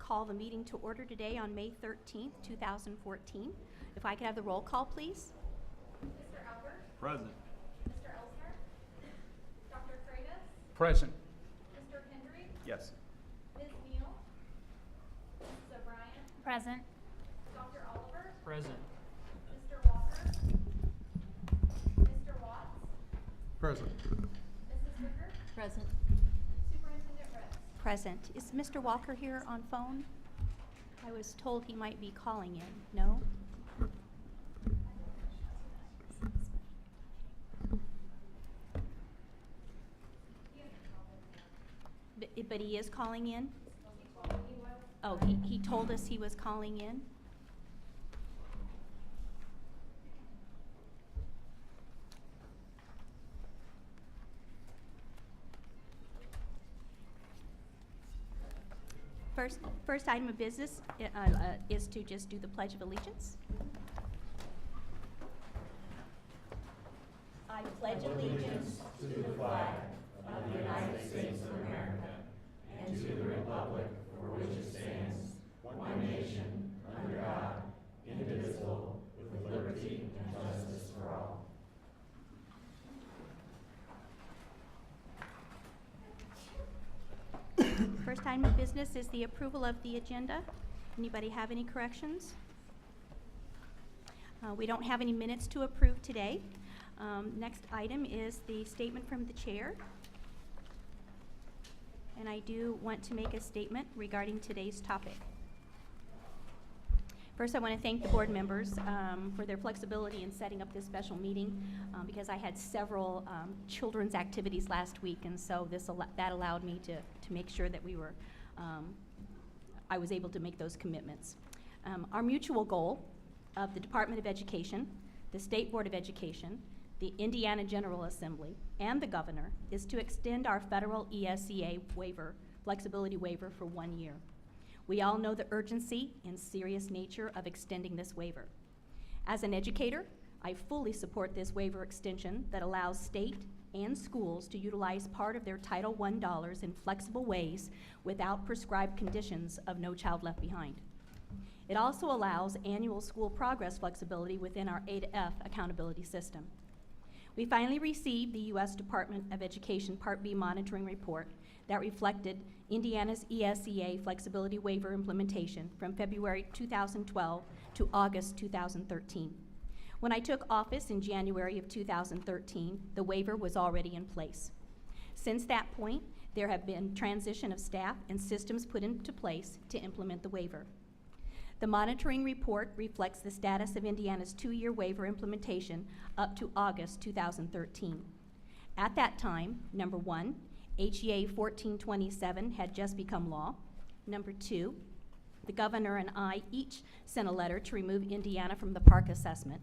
call the meeting to order today on May 13th, 2014. If I could have the roll call, please. Mr. Albert? Present. Mr. Elsner? Dr. Freitas? Present. Mr. Kendry? Yes. Ms. Neal? Mrs. O'Brien? Present. Dr. Oliver? Present. Mr. Walker? Mr. Watts? Present. Mrs. Ricker? Present. Superintendent Reds? Present. Is Mr. Walker here on phone? I was told he might be calling in. No? But he is calling in? Oh, he told us he was calling in? First item of business is to just do the Pledge of Allegiance. I pledge allegiance to the flag of the United States of America and to the republic for which it stands, one nation, under God, indivisible, with liberty and justice for all. First item of business is the approval of the agenda. Anybody have any corrections? We don't have any minutes to approve today. Next item is the statement from the chair. And I do want to make a statement regarding today's topic. First, I want to thank the board members for their flexibility in setting up this special meeting because I had several children's activities last week, and so that allowed me to make sure that I was able to make those commitments. Our mutual goal of the Department of Education, the State Board of Education, the Indiana General Assembly, and the Governor is to extend our federal ESEA waiver, flexibility waiver for 1 year. We all know the urgency and serious nature of extending this waiver. As an educator, I fully support this waiver extension that allows state and schools to utilize part of their Title I dollars in flexible ways without prescribed conditions of No Child Left Behind. It also allows annual school progress flexibility within our A to F accountability system. We finally received the U.S. Department of Education Part B monitoring report that reflected Indiana's ESEA flexibility waiver implementation from February 2012 to August 2013. When I took office in January of 2013, the waiver was already in place. Since that point, there have been transition of staff and systems put into place to implement the waiver. The monitoring report reflects the status of Indiana's 2-year waiver implementation up to August 2013. At that time, number 1, HEA 1427 had just become law. Number 2, the governor and I each sent a letter to remove Indiana from the PARCC assessment.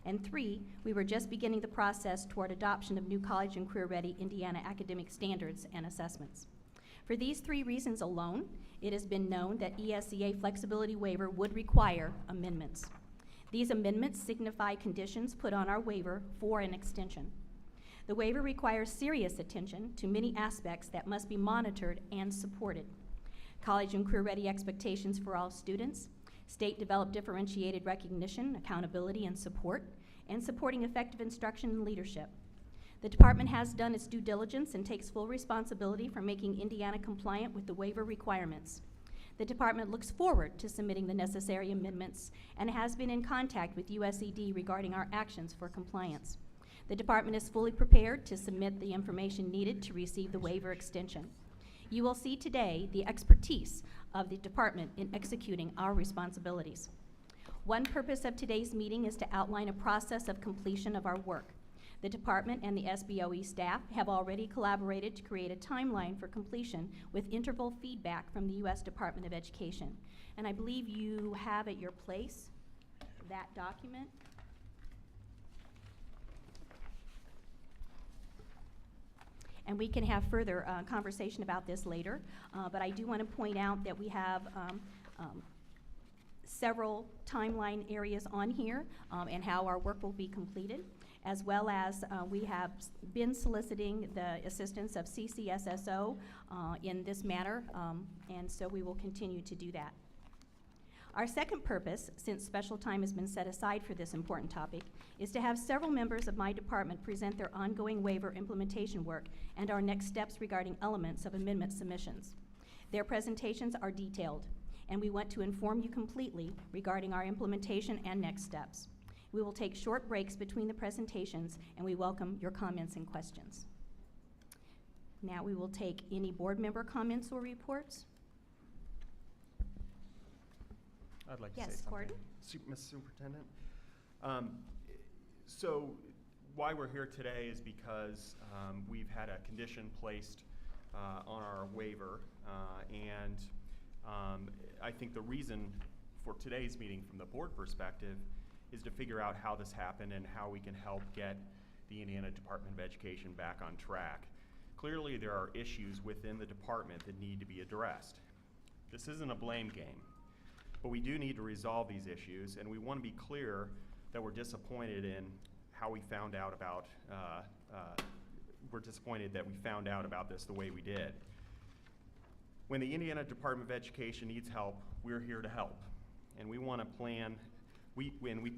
And 3, we were just beginning the process toward adoption of new college and career-ready Indiana academic standards and assessments. For these 3 reasons alone, it has been known that ESEA flexibility waiver would require amendments. These amendments signify conditions put on our waiver for an extension. The waiver requires serious attention to many aspects that must be monitored and supported. College and career-ready expectations for all students, state-developed differentiated recognition, accountability, and support, and supporting effective instruction and leadership. The department has done its due diligence and takes full responsibility for making Indiana compliant with the waiver requirements. The department looks forward to submitting the necessary amendments and has been in contact with USED regarding our actions for compliance. The department is fully prepared to submit the information needed to receive the waiver extension. You will see today the expertise of the department in executing our responsibilities. One purpose of today's meeting is to outline a process of completion of our work. The department and the SBOE staff have already collaborated to create a timeline for completion with interval feedback from the U.S. Department of Education. And I believe you have at your place that document. And we can have further conversation about this later, but I do want to point out that we have several timeline areas on here and how our work will be completed. as well as we have been soliciting the assistance of CCSSO in this matter, and so we will continue to do that. Our second purpose, since special time has been set aside for this important topic, is to have several members of my department present their ongoing waiver implementation work and our next steps regarding elements of amendment submissions. Their presentations are detailed, and we want to inform you completely regarding our implementation and next steps. We will take short breaks between the presentations, and we welcome your comments and questions. Now we will take any board member comments or reports. I'd like to Yes, say something. Gordon? Ms. Superintendent. So why we're here today is because we've had a condition placed on our waiver, and I think the reason for today's meeting from the board perspective is to figure out how this happened and how we can help get the Indiana Department of Education back on track. Clearly there are issues within the department that need to be addressed. This isn't a blame game. But we do need to resolve these issues, and we want to be clear that we're disappointed in how we found out about, we're disappointed that we found out about this the way we did. When the Indiana Department of Education needs help, we're here to help. And we want to plan, we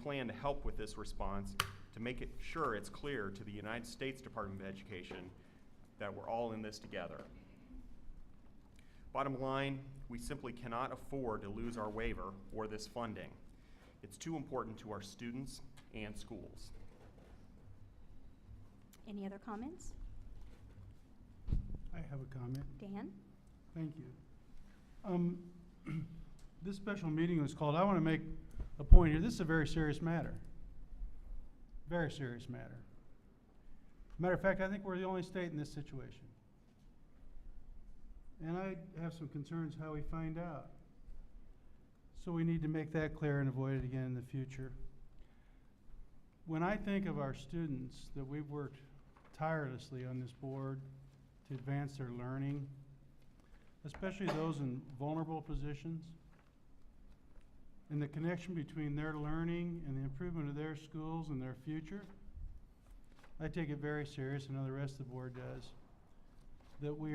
plan to help with this response to make it sure it's clear to the United States Department of Education that we're all in this together. Bottom line, we simply cannot afford to lose our waiver or this funding. It's too important to our students and schools. Any other comments? I have a comment. Dan? Thank you. This special meeting was called, I want to make a point here. This is a very serious matter. Very serious matter. Matter of fact, I think we're the only state in this situation. And I have some concerns how we find out. So we need to make that clear and avoid it again in the future. When I think of our students that we've worked tirelessly on this board to advance their learning, especially those in vulnerable positions, and the connection between their learning and the improvement of their schools and their future, I take it very serious, and I know the rest of the board does, that we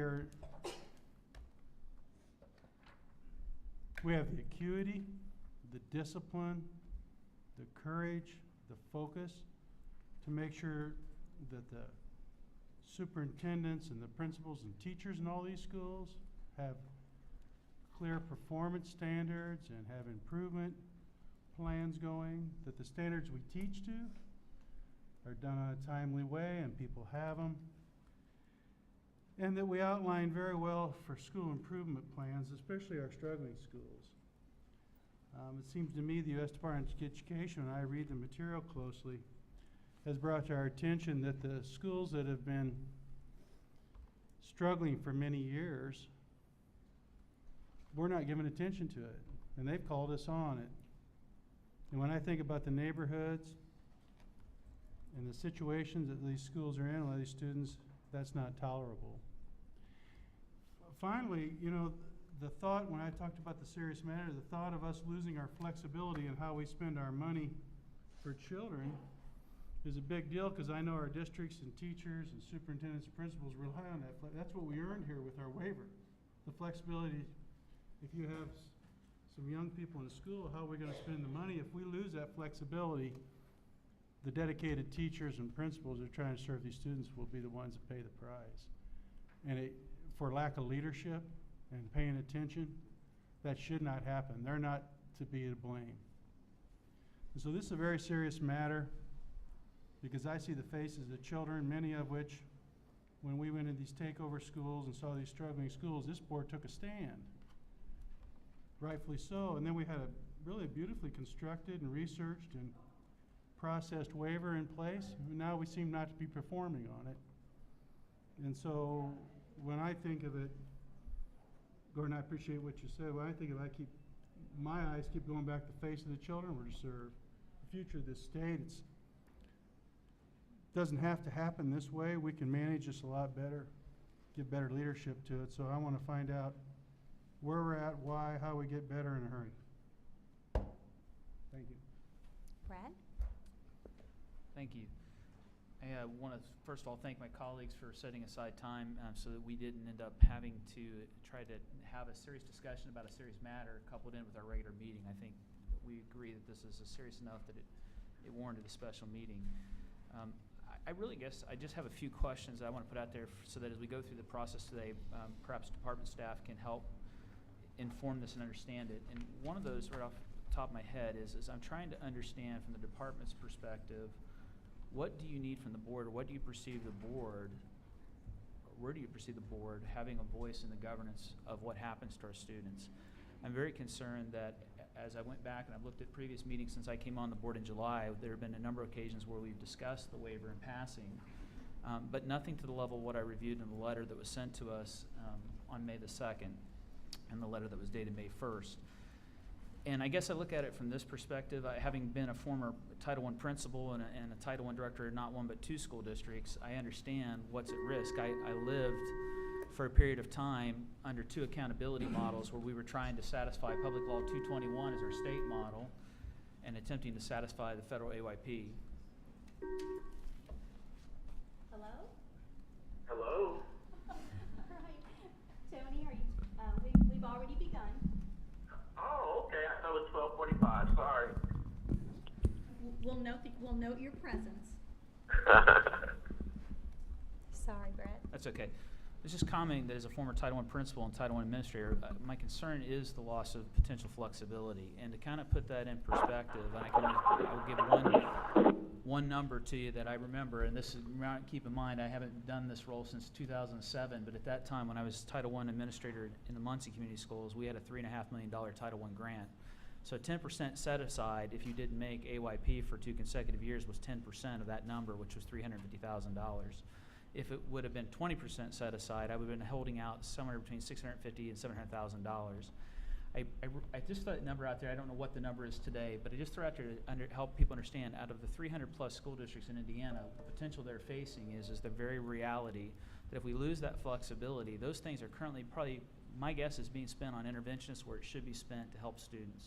have the acuity, the discipline, the courage, the focus to make sure that the superintendents and the principals and teachers in all these schools have clear performance standards and have improvement plans going, that the standards we teach to are done in a timely way and people have them, and that we outline very well for school improvement plans, especially our struggling schools. It seems to me the U.S. Department of Education, when I read the material closely, has brought to our attention that the schools that have been struggling for many years, we're not giving attention to it, and they've called us on it. And when I think about the neighborhoods and the situations that these schools are in, a lot of these students, that's not tolerable. Finally, you know, the thought, when I talked about the serious matter, the thought of us losing our flexibility in how we spend our money for children is a big deal, because I know our districts and teachers and superintendents and principals rely on that. That's what we earned here with our waiver. The flexibility, if you have some young people in a school, how are we going to spend the money? If we lose that flexibility, the dedicated teachers and principals that are trying to serve these students will be the ones that pay the price. And for lack of leadership and paying attention, that should not happen. They're not to be to blame. And so this is a very serious matter, because I see the faces of children, many of which, when we went into these takeover schools and saw these struggling schools, this board took a stand. Rightfully so. And then we had a really beautifully constructed and researched and processed waiver in place. Now we seem not to be performing on it. And so when I think of it, Gordon, I appreciate what you said. When I think of it, my eyes keep going back to the face of the children we're to serve. The future of this state, it doesn't have to happen this way. We can manage this a lot better, give better leadership to it. So I want to find out where we're at, why, how we get better in a hurry. Thank you. Brad? Thank you. I want to, first of all, thank my colleagues for setting aside time so that we didn't end up having to try to have a serious discussion about a serious matter coupled in with our regular meeting. I think we agree that this is serious enough that it warranted a special meeting. I really guess I just have a few questions that I want to put out there so that as we go through the process today, perhaps department staff can help inform this and understand it. And one of those right off the top of my head is I'm trying to understand from the department's perspective, what do you need from the board, or what do you perceive the board, or where do you perceive the board having a voice in the governance of what happens to our students? I'm very concerned that as I went back and I've looked at previous meetings since I came on the board in July, there have been a number of occasions where we've discussed the waiver in passing, but nothing to the level of what I reviewed in the letter that was sent to us on May the 2nd and the letter that was dated May 1st. And I guess I look at it from this perspective, having been a former Title I principal and a Title I director in not one but two school districts, I understand what's at risk. I lived for a period of time under two accountability models where we were trying to satisfy Public Law 221 as our state model and attempting to satisfy the federal AYP. Hello? Hello? All right. Tony, are you, we've already begun. Oh, okay. I thought it was 12:45. Sorry. We'll note your presence. Sorry, Brett. That's okay. It's just commenting that as a former Title I principal and Title I administrator, my concern is the loss of potential flexibility. And to kind of put that in perspective, and I will give one number to you that I remember, and this is, keep in mind, I haven't done this role since 2007, but at that time when I was Title I administrator in the Muncie Community Schools, we had a $3.5 million Title I grant. So 10% set aside, if you didn't make AYP for 2 consecutive years, was 10% of that number, which was $350,000. If it would have been 20% set aside, I would have been holding out somewhere between $650,000 and $700,000. I just threw that number out there. I don't know what the number is today, but I just threw out there to help people understand, out of the 300 plus school districts in Indiana, the potential they're facing is the very reality that if we lose that flexibility, those things are currently probably, my guess is being spent on interventionists where it should be spent to help students.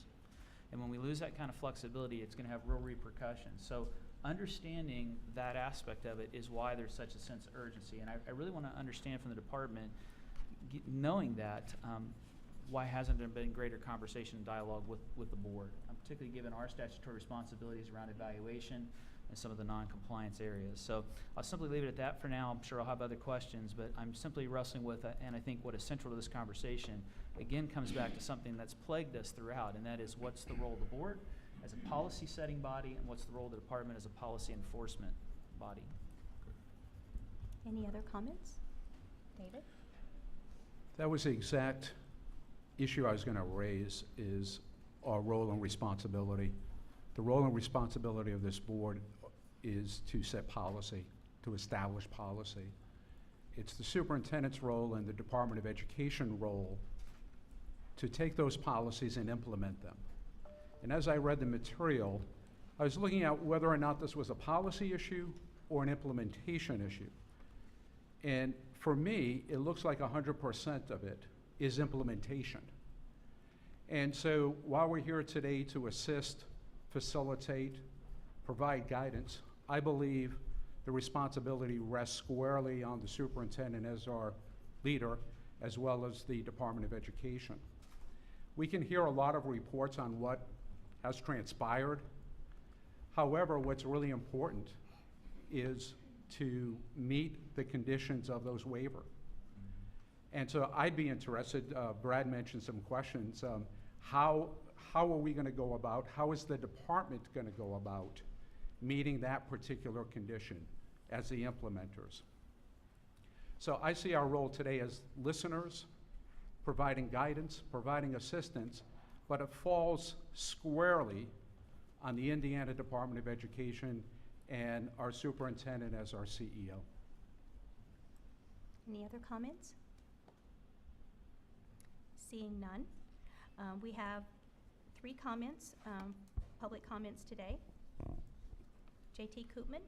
And when we lose that kind of flexibility, it's going to have real repercussions. So understanding that aspect of it is why there's such a sense of urgency. And I really want to understand from the department, knowing that, why hasn't there been greater conversation and dialogue with the board, particularly given our statutory responsibilities around evaluation and some of the non-compliance areas. So I'll simply leave it at that for now. I'm sure I'll have other questions, but I'm simply wrestling with, and I think what is central to this conversation, again, comes back to something that's plagued us throughout, and that is what's the role of the board as a policy-setting body, and what's the role of the department as a policy enforcement body. Any other comments? David? That was the exact issue I was going to raise, is our role and responsibility. The role and responsibility of this board is to set policy, to establish policy. It's the superintendent's role and the Department of Education role to take those policies and implement them. And as I read the material, I was looking at whether or not this was a policy issue or an implementation issue. And for me, it looks like 100% of it is implementation. And so while we're here today to assist, facilitate, provide guidance, I believe the responsibility rests squarely on the superintendent as our leader, as well as the Department of Education. We can hear a lot of reports on what has transpired. However, what's really important is to meet the conditions of those waivers. And so I'd be interested, Brad mentioned some questions, how are we going to go about, how is the department going to go about meeting that particular condition as the implementers? So I see our role today as listeners, providing guidance, providing assistance, but it falls squarely on the Indiana Department of Education and our superintendent as our CEO. Any other comments? Seeing none, we have 3 comments, public comments today. J.T. Koopman.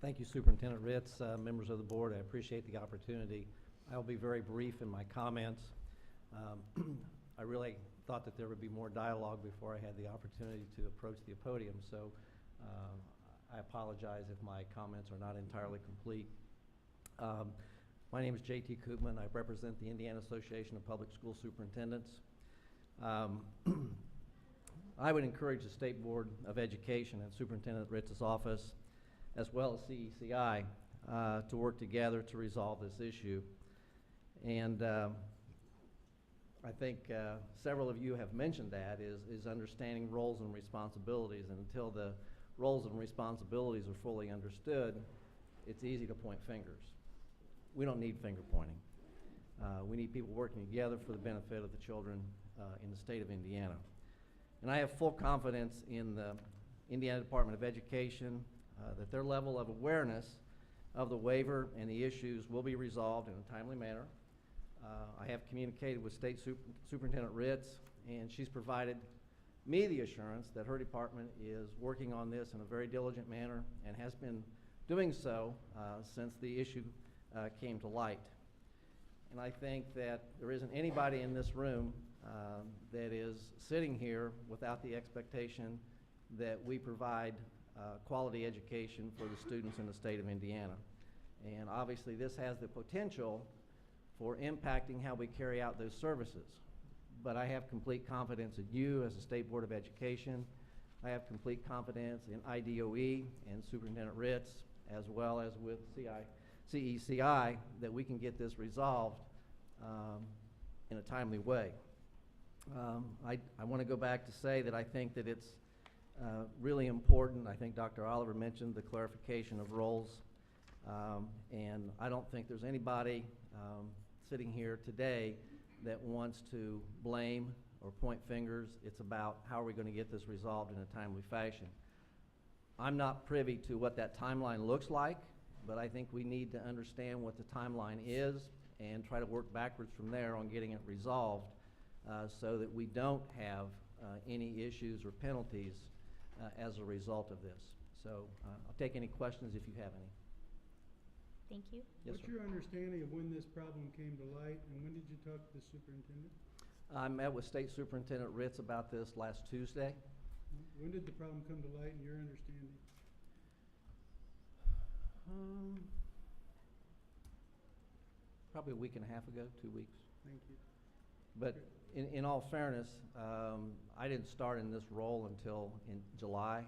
Thank you, Superintendent Ritz, members of the board. I appreciate the opportunity. I'll be very brief in my comments. I really thought that there would be more dialogue before I had the opportunity to approach the podium, so I apologize if my comments are not entirely complete. My name is J.T. Koopman. I represent the Indiana Association of Public School Superintendents. I would encourage the State Board of Education and Superintendent Ritz's office, as well as CECI, to work together to resolve this issue. And I think several of you have mentioned that, is understanding roles and responsibilities. And until the roles and responsibilities are fully understood, it's easy to point fingers. We don't need finger pointing. We need people working together for the benefit of the children in the state of Indiana. And I have full confidence in the Indiana Department of Education that their level of awareness of the waiver and the issues will be resolved in a timely manner. I have communicated with State Superintendent Ritz, and she's provided me the assurance that her department is working on this in a very diligent manner and has been doing so since the issue came to light. And I think that there isn't anybody in this room that is sitting here without the expectation that we provide quality education for the students in the state of Indiana. And obviously this has the potential for impacting how we carry out those services. But I have complete confidence in you as the State Board of Education. I have complete confidence in IDOE and Superintendent Ritz, as well as with CECI, that we can get this resolved in a timely way. I want to go back to say that I think that it's really important. I think Dr. Oliver mentioned the clarification of roles, and I don't think there's anybody sitting here today that wants to blame or point fingers. It's about how are we going to get this resolved in a timely fashion. I'm not privy to what that timeline looks like, but I think we need to understand what the timeline is and try to work backwards from there on getting it resolved so that we don't have any issues or penalties as a result of this. So I'll take any questions if you have any. Thank you. What's your understanding of when this problem came to light, and when did you talk to the superintendent? I met with State Superintendent Ritz about this last Tuesday. When did the problem come to light in your understanding? Probably a week and a half ago, 2 weeks. Thank you. But in all fairness, I didn't start in this role until in July,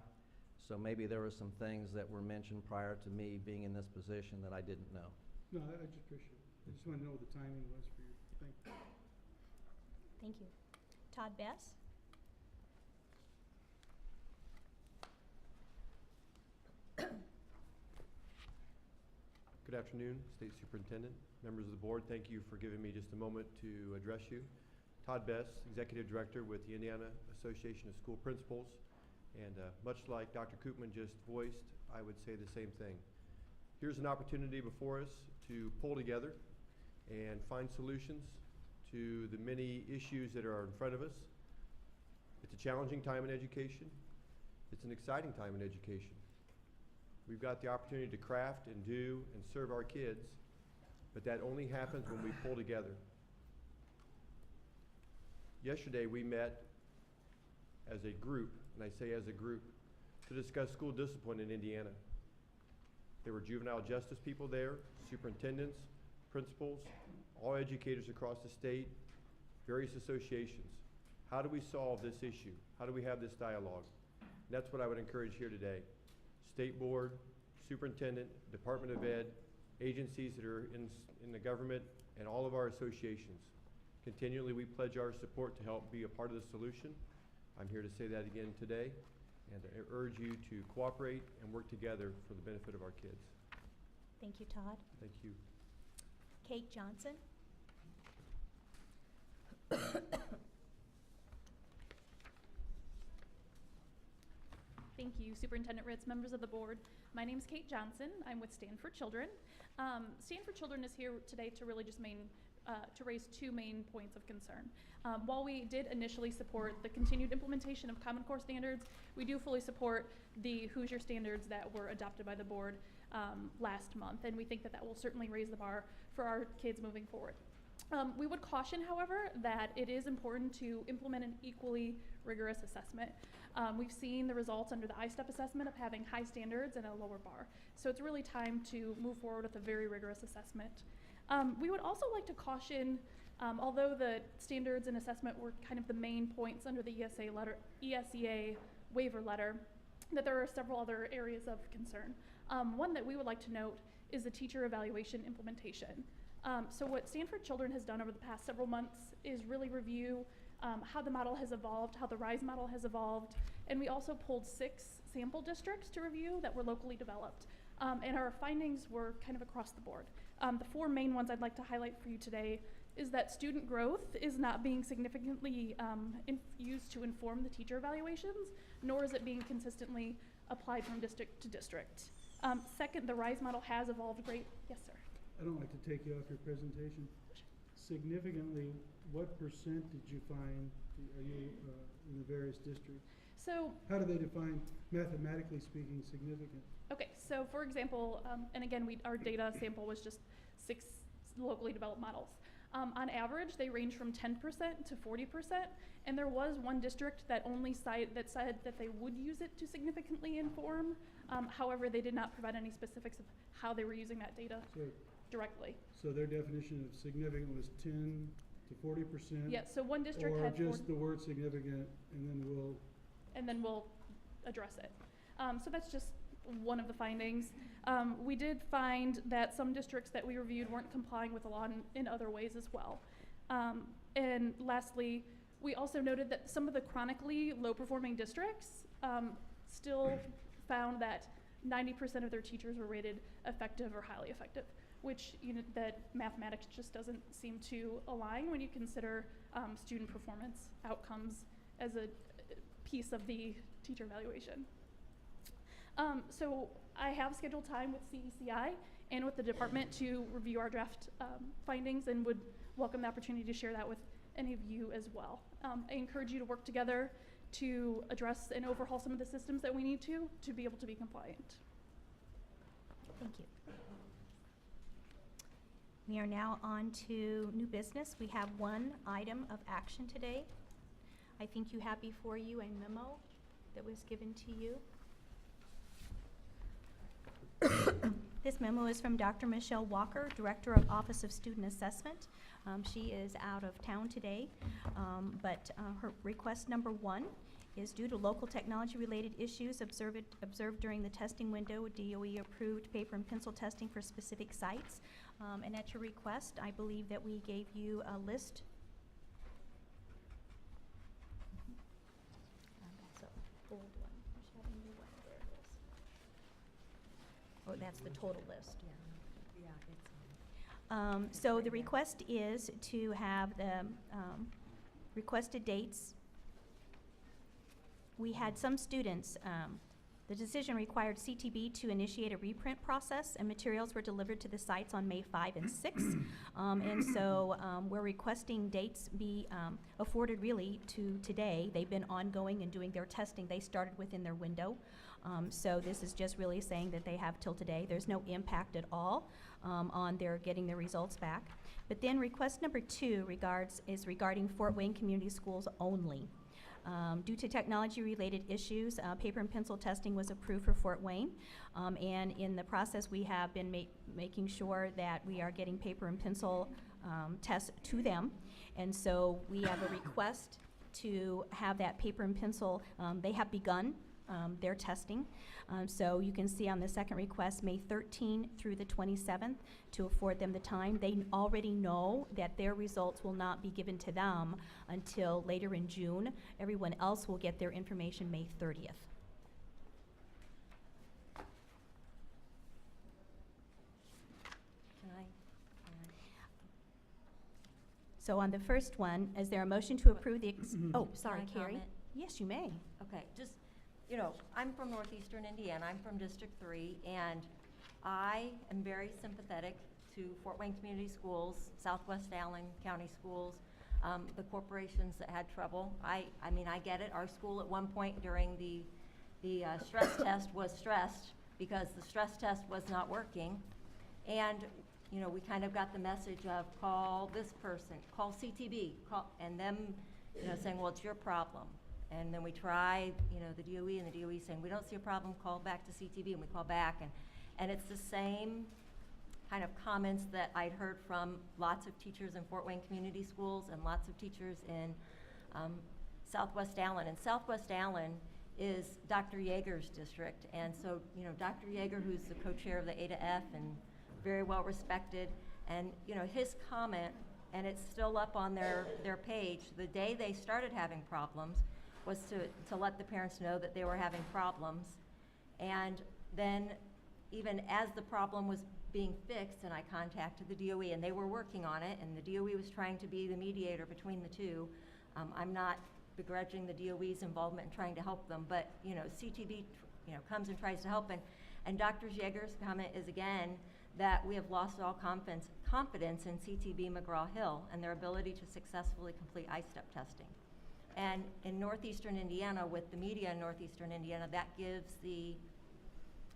so maybe there were some things that were mentioned prior to me being in this position that I didn't know. No, I just appreciate it. I just want to know what the timing was for you. Thank you. Thank you. Todd Bess? Good afternoon, State Superintendent, members of the board. Thank you for giving me just a moment to address you. Todd Bess, Executive Director with the Indiana Association of School Principals. And much like Dr. Koopman just voiced, I would say the same thing. Here's an opportunity before us to pull together and find solutions to the many issues that are in front of us. It's a challenging time in education. It's an exciting time in education. We've got the opportunity to craft and do and serve our kids, but that only happens when we pull together. Yesterday we met as a group, and I say as a group, to discuss school discipline in Indiana. There were juvenile justice people there, superintendents, principals, all educators across the state, various associations. How do we solve this issue? How do we have this dialogue? And that's what I would encourage here today. State board, superintendent, Department of Ed, agencies that are in the government, and all of our associations. Continually we pledge our support to help be a part of the solution. I'm here to say that again today, and I urge you to cooperate and work together for the benefit of our kids. Thank you, Todd. Thank you. Kate Johnson? Thank you, Superintendent Ritz, members of the board. My name is Kate Johnson. I'm with Stand for Children. Stand for Children is here today to really just to raise two main points of concern. While we did initially support the continued implementation of Common Core standards, we do fully support the Hoosier standards that were adopted by the board. last month, and we think that that will certainly raise the bar for our kids moving forward. We would caution, however, that it is important to implement an equally rigorous assessment. We've seen the results under the I-STEP assessment of having high standards and a lower bar. So it's really time to move forward with a very rigorous assessment. We would also like to caution, although the standards and assessment were kind of the main points under the ESEA waiver letter, that there are several other areas of concern. One that we would like to note is the teacher evaluation implementation. So what Stanford Children has done over the past several months is really review how the model has evolved, how the RISE model has evolved, and we also pulled 6 sample districts to review that were locally developed. And our findings were kind of across the board. The 4 main ones I'd like to highlight for you today is that student growth is not being significantly used to inform the teacher evaluations, nor is it being consistently applied from district to district. Second, the RISE model has evolved great. Yes, sir. I don't like to take you off your presentation. Significantly, what percent did you find are you in the various districts? So, how do they define, mathematically speaking, significant? okay, so for example, and again, our data sample was just 6 locally developed models. On average, they range from 10% to 40%, and there was one district that said that they would use it to significantly inform. However, they did not provide any specifics of how they were using that data directly. So their definition of significant was 10 to 40%? Yeah, so one district or had just the word significant, and then we'll address it. So that's just one of the findings. We did find that some districts that we reviewed weren't complying with the law in other ways as well. And lastly, we also noted that some of the chronically low-performing districts still found that 90% of their teachers were rated effective or highly effective, which that mathematics just doesn't seem to align when you consider student performance outcomes as a piece of the teacher evaluation. So I have scheduled time with CECI and with the department to review our draft findings, and would welcome the opportunity to share that with any of you as well. I encourage you to work together to address and overhaul some of the systems that we need to be able to be compliant. Thank you. We are now on to new business. We have one item of action today. I think you have before you a memo that was given to you. This memo is from Dr. Michelle Walker, Director of Office of Student Assessment. She is out of town today, but her request number 1 is due to local technology-related issues observed during the testing window. DOE approved paper and pencil testing for specific sites. And at your request, I believe that we gave you a list. That's an old one. I should have a new one. There it is. Oh, that's the total list. So the request is to have the requested dates. We had some students, the decision required CTB to initiate a reprint process, and materials were delivered to the sites on May 5 and 6. And so we're requesting dates be afforded really to today. They've been ongoing and doing their testing. They started within their window. So this is just really saying that they have till today. There's no impact at all on their getting their results back. But then request number 2 is regarding Fort Wayne Community Schools only. Due to technology-related issues, paper and pencil testing was approved for Fort Wayne, and in the process we have been making sure that we are getting paper and pencil tests to them, and so we have a request to have that paper and pencil. They have begun their testing, so you can see on the second request, May 13 through the 27th, to afford them the time. They already know that their results will not be given to them until later in June. Everyone else will get their information May 30th. So on the first one, is there a motion to approve the, oh, sorry, Can I Carrie? comment? Yes, you may. Okay, just, I'm from northeastern Indiana, I'm from District 3, and I am very sympathetic to Fort Wayne Community Schools, Southwest Allen County Schools, the corporations that had trouble. I mean, I get it. Our school at one point during the stress test was stressed because the stress test was not working. And, you know, we kind of got the message of call this person, call CTB, and them, you know, saying, well, it's your problem. And then we try, you know, the DOE, and the DOE saying, we don't see a problem, call back to CTB, and we call back. And it's the same kind of comments that I'd heard from lots of teachers in Fort Wayne Community Schools and lots of teachers in Southwest Allen. And Southwest Allen is Dr. Yeager's district. And so, you know, Dr. Yeager, who's the co-chair of the A to F and very well respected, and, you know, his comment, and it's still up on their page, the day they started having problems was to let the parents know that they were having problems. And then even as the problem was being fixed, and I contacted the DOE, and they were working on it, and the DOE was trying to be the mediator between the two. I'm not begrudging the DOE's involvement in trying to help them, but, you know, CTB, you know, comes and tries to help, and Dr. Yeager's comment is, again, that we have lost all confidence in CTB McGraw-Hill and their ability to successfully complete I-STEP testing. And in northeastern Indiana, with the media in northeastern Indiana, that gives the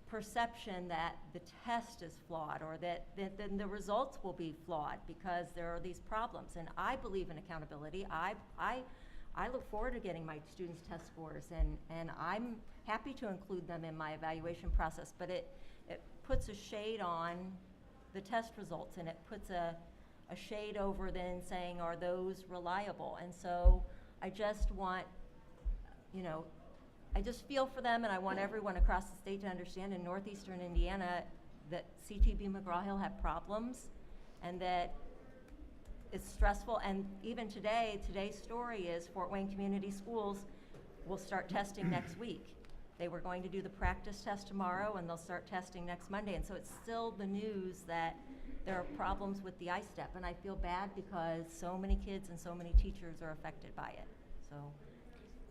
perception that the test is flawed, or that then the results will be flawed because there are these problems. And I believe in accountability. I look forward to getting my students' test scores, and I'm happy to include them in my evaluation process, but it puts a shade on the test results, and it puts a shade over then saying, are those reliable? And so I just want, you know, I just feel for them, and I want everyone across the state to understand in northeastern Indiana that CTB McGraw-Hill had problems, and that it's stressful. And even today, today's story is Fort Wayne Community Schools will start testing next week. They were going to do the practice test tomorrow, and they'll start testing next Monday. And so it's still the news that there are problems with the I-STEP, and I feel bad because so many kids and so many teachers are affected by it. So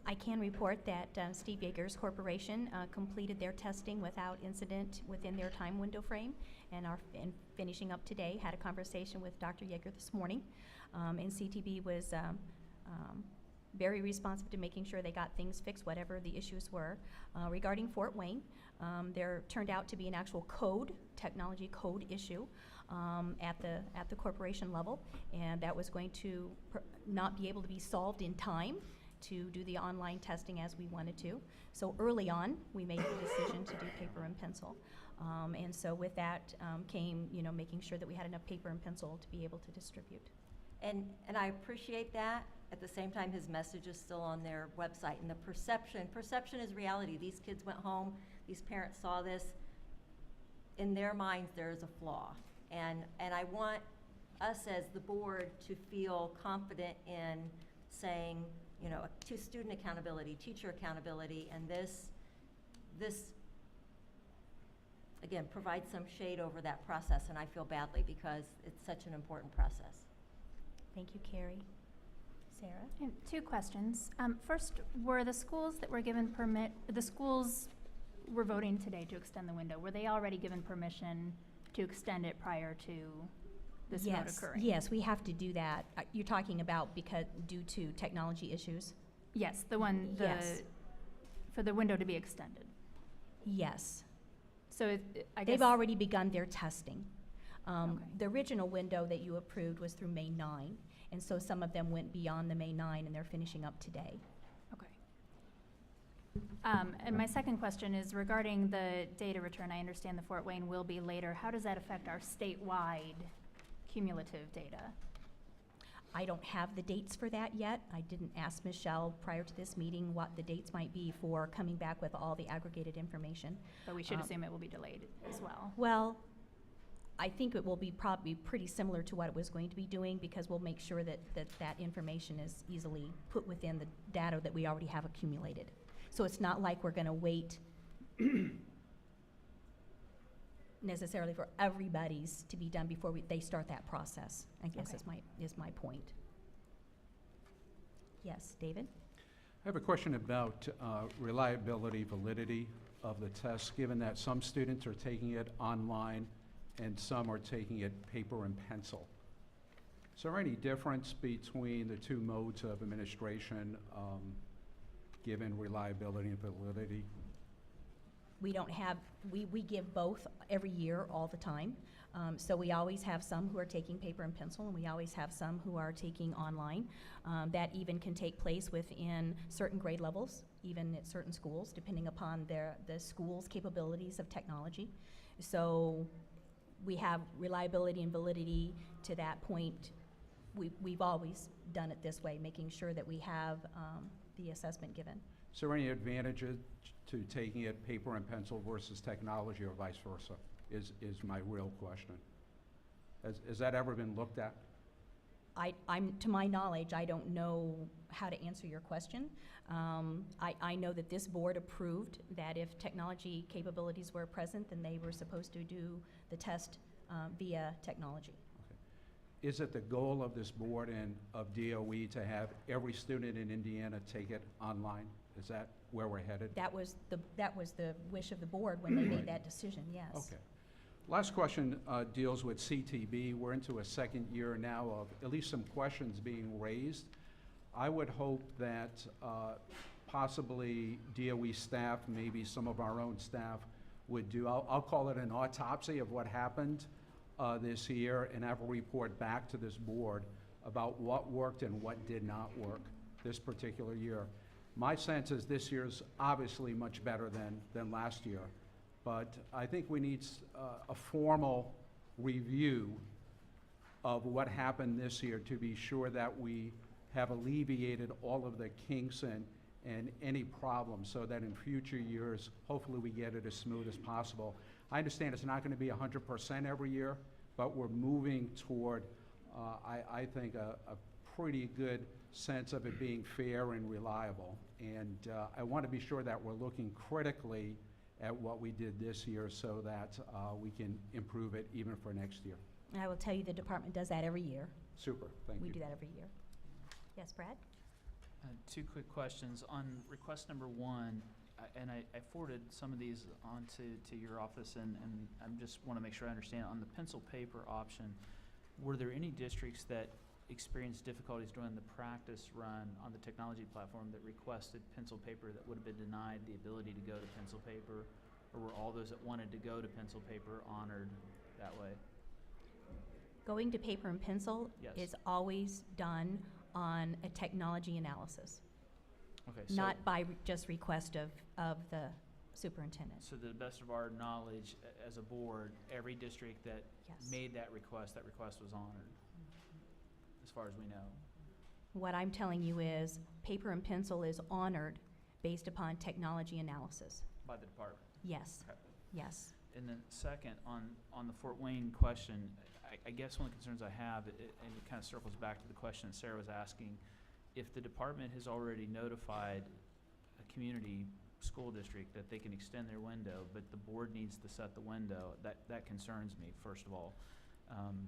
I can report that Steve Yeager's corporation completed their testing without incident within their time window frame, and finishing up today. Had a conversation with Dr. Yeager this morning, and CTB was very responsive to making sure they got things fixed, whatever the issues were. Regarding Fort Wayne, there turned out to be an actual technology code issue at the corporation level, and that was going to not be able to be solved in time to do the online testing as we wanted to. So early on, we made the decision to do paper and pencil. And so with that came, you know, making sure that we had enough paper and pencil to be able to distribute. And I appreciate that. At the same time, his message is still on their website, and the perception is reality. These kids went home, these parents saw this. In their minds, there is a flaw. And I want us as the board to feel confident in saying, you know, to student accountability, teacher accountability, and this again, provides some shade over that process, and I feel badly because it's such an important process. Thank you, Carrie. Sarah? I have 2 questions. First, were the schools that were given the schools were voting today to extend the window, were they already given permission to extend it prior to this vote occurring? Yes, we have to do that. You're talking about due to technology issues? Yes, Yes. for the window to be extended. Yes. So I guess They've already begun their testing. Okay. The original window that you approved was through May 9, and so some of them went beyond the May 9, and they're finishing up today. Okay. And my second question is regarding the data return. I understand the Fort Wayne will be later. How does that affect our statewide cumulative data? I don't have the dates for that yet. I didn't ask Michelle prior to this meeting what the dates might be for coming back with all the aggregated information. But we should assume it will be delayed as well. Well, I think it will be probably pretty similar to what it was going to be doing, because we'll make sure that information is easily put within the data that we already have accumulated. So it's not like we're going to wait necessarily for everybody's to be done before they start that process, I guess Okay. is my point. Yes, David? I have a question about reliability, validity of the test, given that some students are taking it online and some are taking it paper and pencil. Is there any difference between the 2 modes of administration, given reliability and validity? We don't have, we give both every year, all the time. So we always have some who are taking paper and pencil, and we always have some who are taking online. That even can take place within certain grade levels, even at certain schools, depending upon the school's capabilities of technology. So we have reliability and validity to that point. We've always done it this way, making sure that we have the assessment given. Is there any advantages to taking it paper and pencil versus technology or vice versa, is my real question. Has that ever been looked at? To my knowledge, I don't know how to answer your question. I know that this board approved that if technology capabilities were present, then they were supposed to do the test via technology. Okay. Is it the goal of this board and of DOE to have every student in Indiana take it online? Is that where we're headed? That was the wish of the board when they made that decision, yes. Okay. Last question deals with CTB. We're into a second year now of at least some questions being raised. I would hope that possibly DOE staff, maybe some of our own staff, would do, I'll call it an autopsy of what happened this year and have a report back to this board about what worked and what did not work this particular year. My sense is this year's obviously much better than last year, but I think we need a formal review of what happened this year to be sure that we have alleviated all of the kinks and any problems so that in future years, hopefully we get it as smooth as possible. I understand it's not going to be 100% every year, but we're moving toward, I think, a pretty good sense of it being fair and reliable. And I want to be sure that we're looking critically at what we did this year so that we can improve it even for next year. And I will tell you the department does that every year. Super, thank you. We do that every year. Yes, Brad? Two quick questions. On request number 1, I forwarded some of these on to your office, and I just want to make sure I understand. On the pencil paper option, were there any districts that experienced difficulties during the practice run on the technology platform that requested pencil paper that would have been denied the ability to go to pencil paper? Or were all those that wanted to go to pencil paper honored that way? Going to paper and pencil Yes. is always done on a technology analysis, Okay, so, not by just request of the superintendent. so to the best of our knowledge, as a board, every district that Yes. made that request was honored, as far as we know. What I'm telling you is paper and pencil is honored based upon technology analysis. By the department. Yes, Okay. yes. And then second, on the Fort Wayne question, I guess one of the concerns I have, and it kind of circles back to the question that Sarah was asking, if the department has already notified a community school district that they can extend their window, but the board needs to set the window, that concerns me, first of all.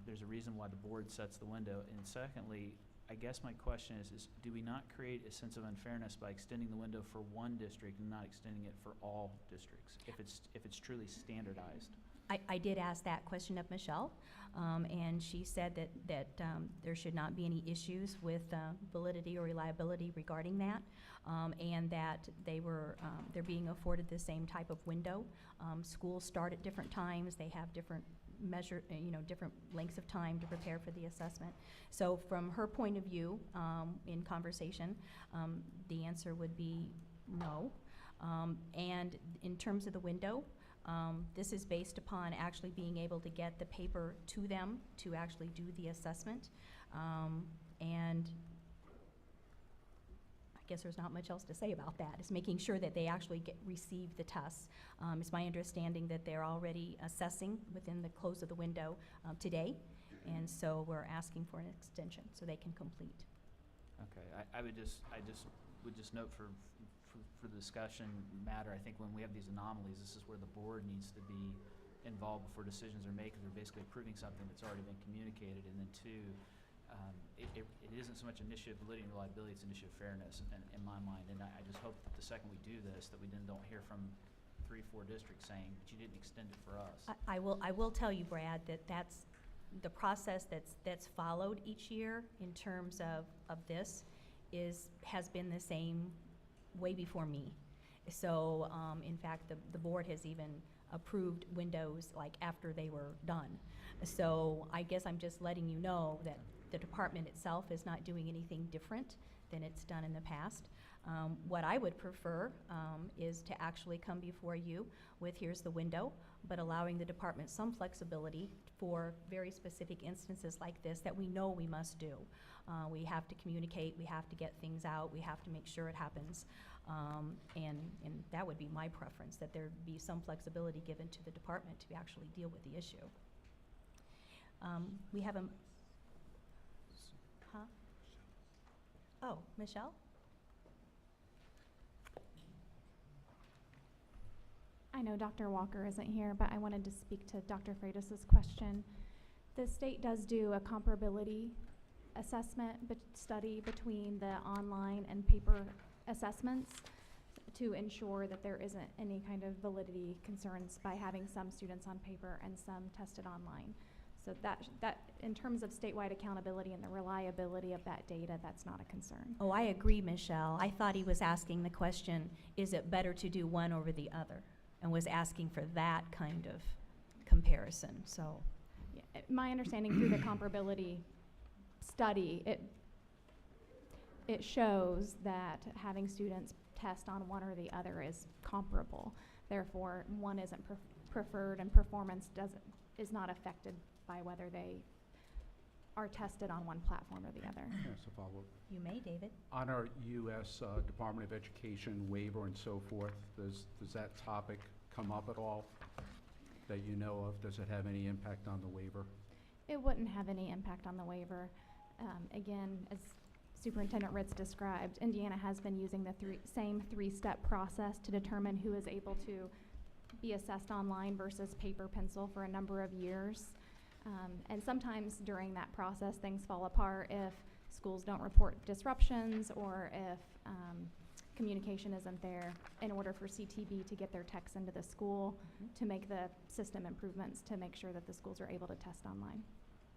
There's a reason why the board sets the window. And secondly, I guess my question is do we not create a sense of unfairness by extending the window for one district and not extending it for all districts, if it's truly standardized? I did ask that question of Michelle, and she said that there should not be any issues with validity or reliability regarding that, and that they're being afforded the same type of window. Schools start at different times; they have different different lengths of time to prepare for the assessment. So, from her point of view, in conversation, the answer would be no. And in terms of the window. This is based upon actually being able to get the paper to them to actually do the assessment. And I guess there's not much else to say about that. It's making sure that they actually receive the tests. It's my understanding that they're already assessing within the close of the window today. And so we're asking for an extension so they can complete. Okay, I would just note for the discussion matter, I think when we have these anomalies, this is where the board needs to be involved before decisions are made, because they're basically approving something that's already been communicated. And then two, it isn't so much an issue of validity and reliability, it's an issue of fairness in my mind. And I just hope that the second we do this, that we then don't hear from 3-4 districts saying, but you didn't extend it for us. I will tell you, Brad, that's the process that's followed each year in terms of this has been the same way before me. So, in fact, the board has even approved windows like after they were done. So I guess I'm just letting you know that the department itself is not doing anything different than it's done in the past. What I would prefer is to actually come before you with, here's the window, but allowing the department some flexibility for very specific instances like this that we know we must do. We have to communicate, we have to get things out, we have to make sure it happens. And that would be my preference, that there be some flexibility given to the department to actually deal with the issue. We have a, huh? Oh, Michelle? I know Dr. Walker isn't here, but I wanted to speak to Dr. Freitas's question. The state does do a comparability assessment study between the online and paper assessments to ensure that there isn't any kind of validity concerns by having some students on paper and some tested online. So that in terms of statewide accountability and the reliability of that data, that's not a concern. Oh, I agree, Michelle. I thought he was asking the question, is it better to do one over the other? And was asking for that kind of comparison, so. Yeah, my understanding through the comparability study, it shows that having students test on one or the other is comparable. Therefore, one isn't preferred and performance is not affected by whether they are tested on one platform or the other. Yes, a follow-up. You may, David. On our U.S. Department of Education waiver and so forth, does that topic come up at all that you know of? Does it have any impact on the waiver? It wouldn't have any impact on the waiver. Again, as Superintendent Ritz described, Indiana has been using the same three-step process to determine who is able to be assessed online versus paper pencil for a number of years. And sometimes during that process, things fall apart if schools don't report disruptions or if communication isn't there in order for CTB to get their techs into the school to make the system improvements to make sure that the schools are able to test online.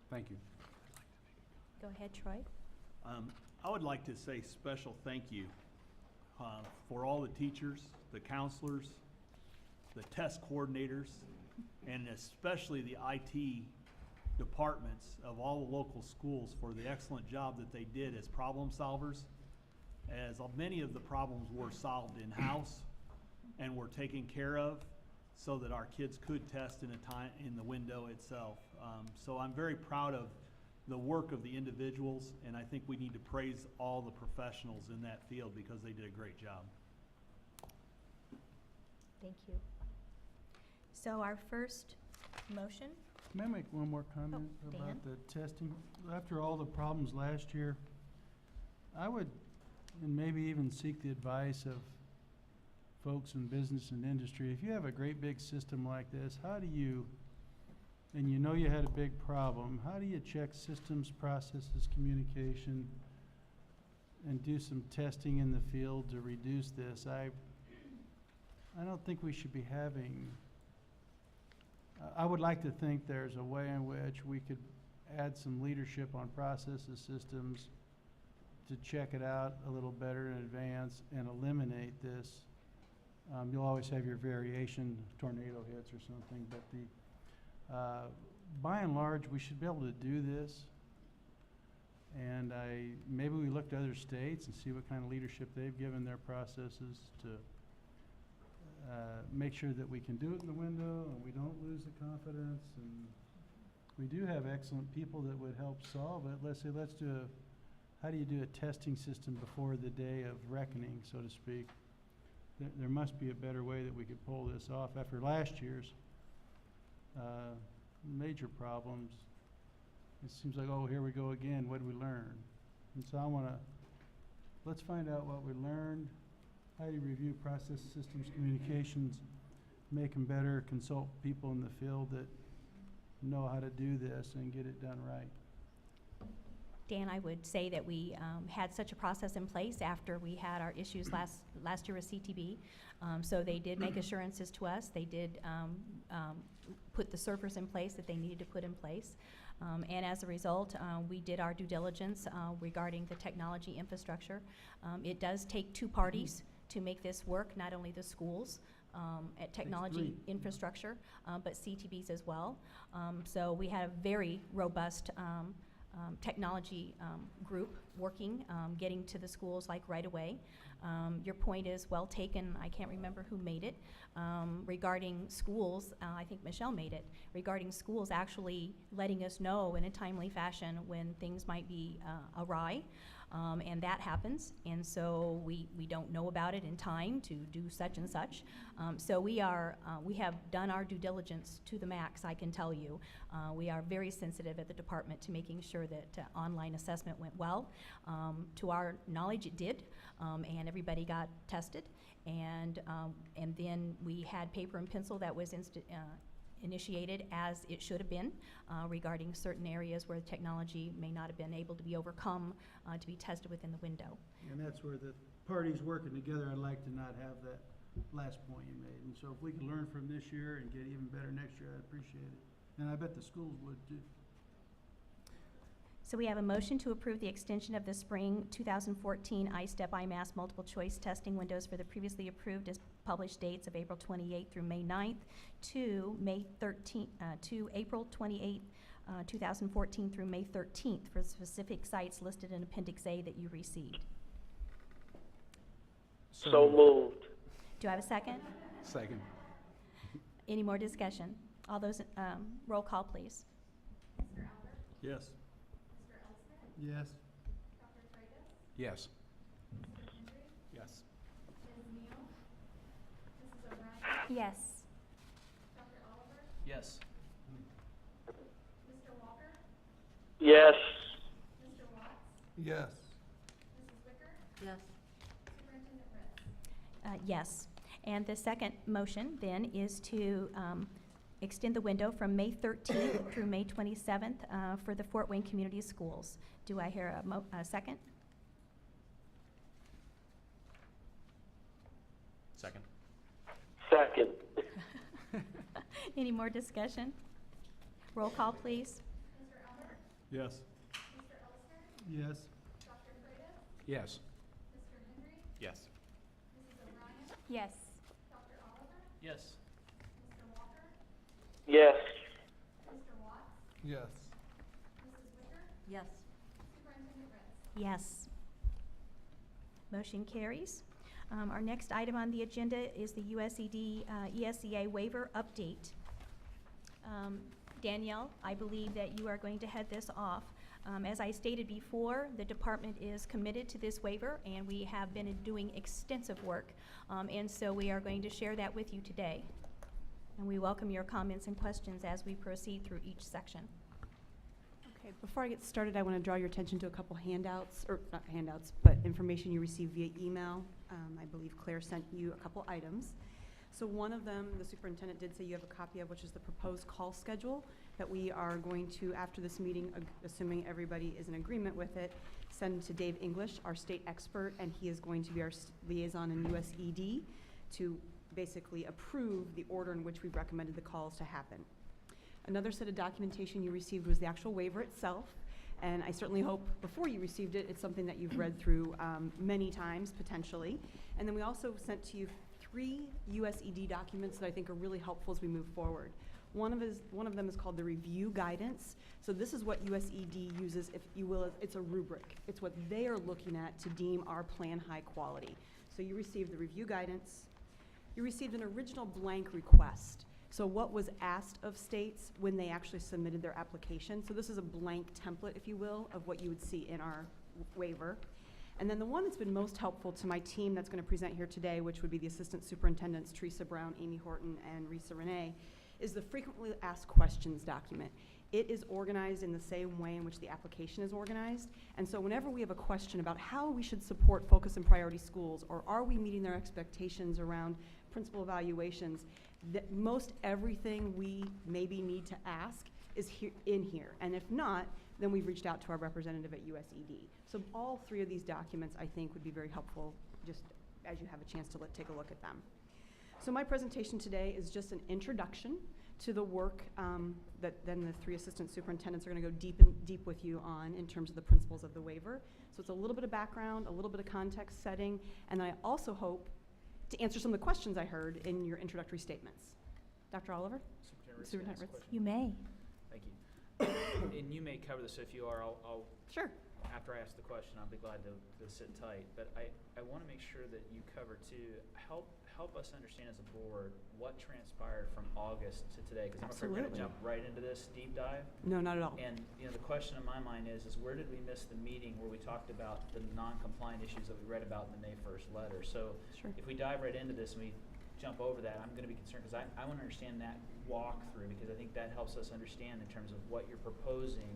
Thank you. Go ahead, Troy. I would like to say special thank you for all the teachers, the counselors, the test coordinators, and especially the IT departments of all the local schools for the excellent job that they did as problem solvers, as many of the problems were solved in-house and were taken care of so that our kids could test in the window itself. So I'm very proud of the work of the individuals, and I think we need to praise all the professionals in that field because they did a great job. Thank you. So our first motion. May I make one more comment Dan? about the testing? After all the problems last year, I would, and maybe even seek the advice of folks in business and industry, if you have a great big system like this, how do you, and you know you had a big problem, how do you check systems, processes, communication, and do some testing in the field to reduce this? I don't think we should be having, I would like to think there's a way in which we could add some leadership on processes, systems, to check it out a little better in advance and eliminate this. You'll always have your variation, tornado hits or something, but by and large, we should be able to do this. And maybe we look to other states and see what kind of leadership they've given their processes to make sure that we can do it in the window and we don't lose the confidence. And we do have excellent people that would help solve it. Let's say, how do you do a testing system before the day of reckoning, so to speak? There must be a better way that we could pull this off. After last year's major problems, it seems like, oh, here we go again. What did we learn? And so let's find out what we learned. How do you review process, systems, communications, make them better, consult people in the field that know how to do this and get it done right. Dan, I would say that we had such a process in place after we had our issues last year with CTB. So they did make assurances to us. They did put the servers in place that they needed to put in place. And as a result, we did our due diligence regarding the technology infrastructure. It does take two parties to make this work, not only the schools, at technology infrastructure, but CTBs as well. So we had a very robust technology group working, getting to the schools like right away. Your point is well taken. I can't remember who made it. Regarding schools, I think Michelle made it, regarding schools actually letting us know in a timely fashion when things might be awry. And that happens, and so we don't know about it in time to do such and such. So we have done our due diligence to the max, I can tell you. We are very sensitive at the department to making sure that online assessment went well. To our knowledge, it did, and everybody got tested. And then we had paper and pencil that was initiated as it should have been regarding certain areas where technology may not have been able to be overcome to be tested within the window. And that's where the parties working together, I'd like to not have that last point you made. And so if we could learn from this year and get even better next year, I'd appreciate it. And I bet the schools would too. So we have a motion to approve the extension of the spring 2014 iStep IMAS multiple choice testing windows for the previously approved as published dates of April 28th through May 9th to May 13th, to April 28th, 2014 through May 13th for specific sites listed in Appendix A that you received. So moved. Do I have a second? Second. Any more discussion? All those, roll call, please. Mr. Albert? Yes. Mr. Ellsworth? Yes. Dr. Freitas? Yes. Mr. Henry? Yes. Ms. Neal? Mrs. O'Brien? Yes. Dr. Oliver? Yes. Mr. Walker? Yes. Mr. Watts? Yes. Mrs. Wicker? Yes. Superintendent Ritz? Yes. And the second motion then is to extend the window from May 13th through May 27th for the Fort Wayne Community Schools. Do I hear a second? Second. Second. Any more discussion? Roll call, please. Mr. Albert? Yes. Mr. Ellsworth? Yes. Dr. Freitas? Yes. Mr. Henry? Yes. Mrs. O'Brien? Yes. Dr. Oliver? Yes. Mr. Walker? Yes. Mr. Watts? Yes. Mrs. Wicker? Yes. Superintendent Ritz? Yes. Motion carries. Our next item on the agenda is the USED ESEA waiver update. Danielle, I believe that you are going to head this off. As I stated before, the department is committed to this waiver, and we have been doing extensive work, and so we are going to share that with you today. And we welcome your comments and questions as we proceed through each section. Okay, before I get started, I want to draw your attention to a couple handouts, or not handouts, but information you received via email. I believe Claire sent you a couple items. So one of them, the superintendent did say you have a copy of, which is the proposed call schedule that we are going to, after this meeting, assuming everybody is in agreement with it, send to Dave English, our state expert, and he is going to be our liaison in USED to basically approve the order in which we've recommended the calls to happen. Another set of documentation you received was the actual waiver itself, and I certainly hope before you received it, it's something that you've read through many times, potentially. And then we also sent to you 3 USED documents that I think are really helpful as we move forward. One of them is called the review guidance. So this is what USED uses, if you will, it's a rubric. It's what they are looking at to deem our plan high quality. So you received the review guidance. You received an original blank request. So what was asked of states when they actually submitted their application. So this is a blank template, if you will, of what you would see in our waiver. And then the one that's been most helpful to my team that's going to present here today, which would be the assistant superintendents, Teresa Brown, Amy Horton, and Risa Renee, is the frequently asked questions document. It is organized in the same way in which the application is organized. And so whenever we have a question about how we should support focus and priority schools, or are we meeting their expectations around principal evaluations, that most everything we maybe need to ask is in here. And if not, then we've reached out to our representative at USED. So all 3 of these documents, I think, would be very helpful just as you have a chance to take a look at them. So my presentation today is just an introduction to the work that then the 3 assistant superintendents are going to go deep with you on in terms of the principles of the waiver. So it's a little bit of background, a little bit of context setting, and I also hope to answer some of the questions I heard in your introductory statements. Dr. Oliver? Superintendent Ritz, can I ask a Ritz. question? You may. Thank you. And you may cover this, so if you are, I'll Sure. after I ask the question, I'll be glad to sit tight. But I want to make sure that you cover too, help us understand as a board what transpired from August to today, because I'm afraid we're going to Absolutely. jump right into this deep dive. No, not at all. And, you know, the question in my mind is where did we miss the meeting where we talked about the non-compliant issues that we read about in the May 1st letter? So Sure. if we dive right into this and we jump over that, I'm going to be concerned because I want to understand that walkthrough, because I think that helps us understand in terms of what you're proposing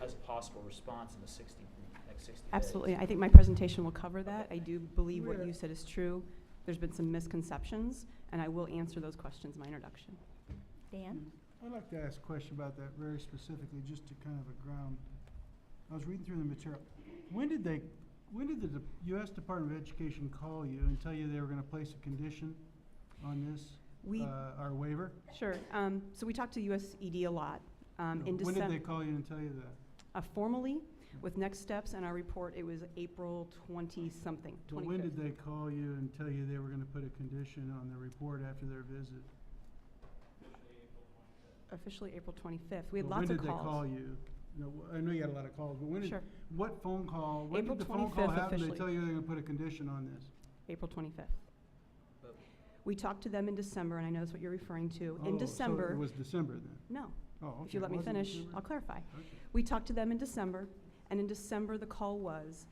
as a possible response in the next 60 days. Absolutely. I think my presentation will cover that. I do believe what you said is true. There's been some misconceptions, and I will answer those questions in my introduction. Dan? I'd like to ask a question about that very specifically, just to kind of a ground. I was reading through the material. When did the U.S. Department of Education call you and tell you they were going to place a condition on this, our waiver? Sure. So we talked to USED a lot. In When December, did they call you and tell you that? formally, with next steps and our report, it was April 20-something, 25th. But when did they call you and tell you they were going to put a condition on the report after their visit? Officially April 25th. We had Well, lots of When did calls. they call you? No, I know you had a lot of calls, but when did, Sure. what phone call, when April did the phone call 25th happen? They officially. tell you they're going to put a condition on this? April 25th. But We talked to them in December, and I know that's what you're referring to. In Oh, December. So it was December then? No. Oh, okay. If you let me Was it finish, December? I'll clarify. Okay. We talked to them in December, and in December, the call was,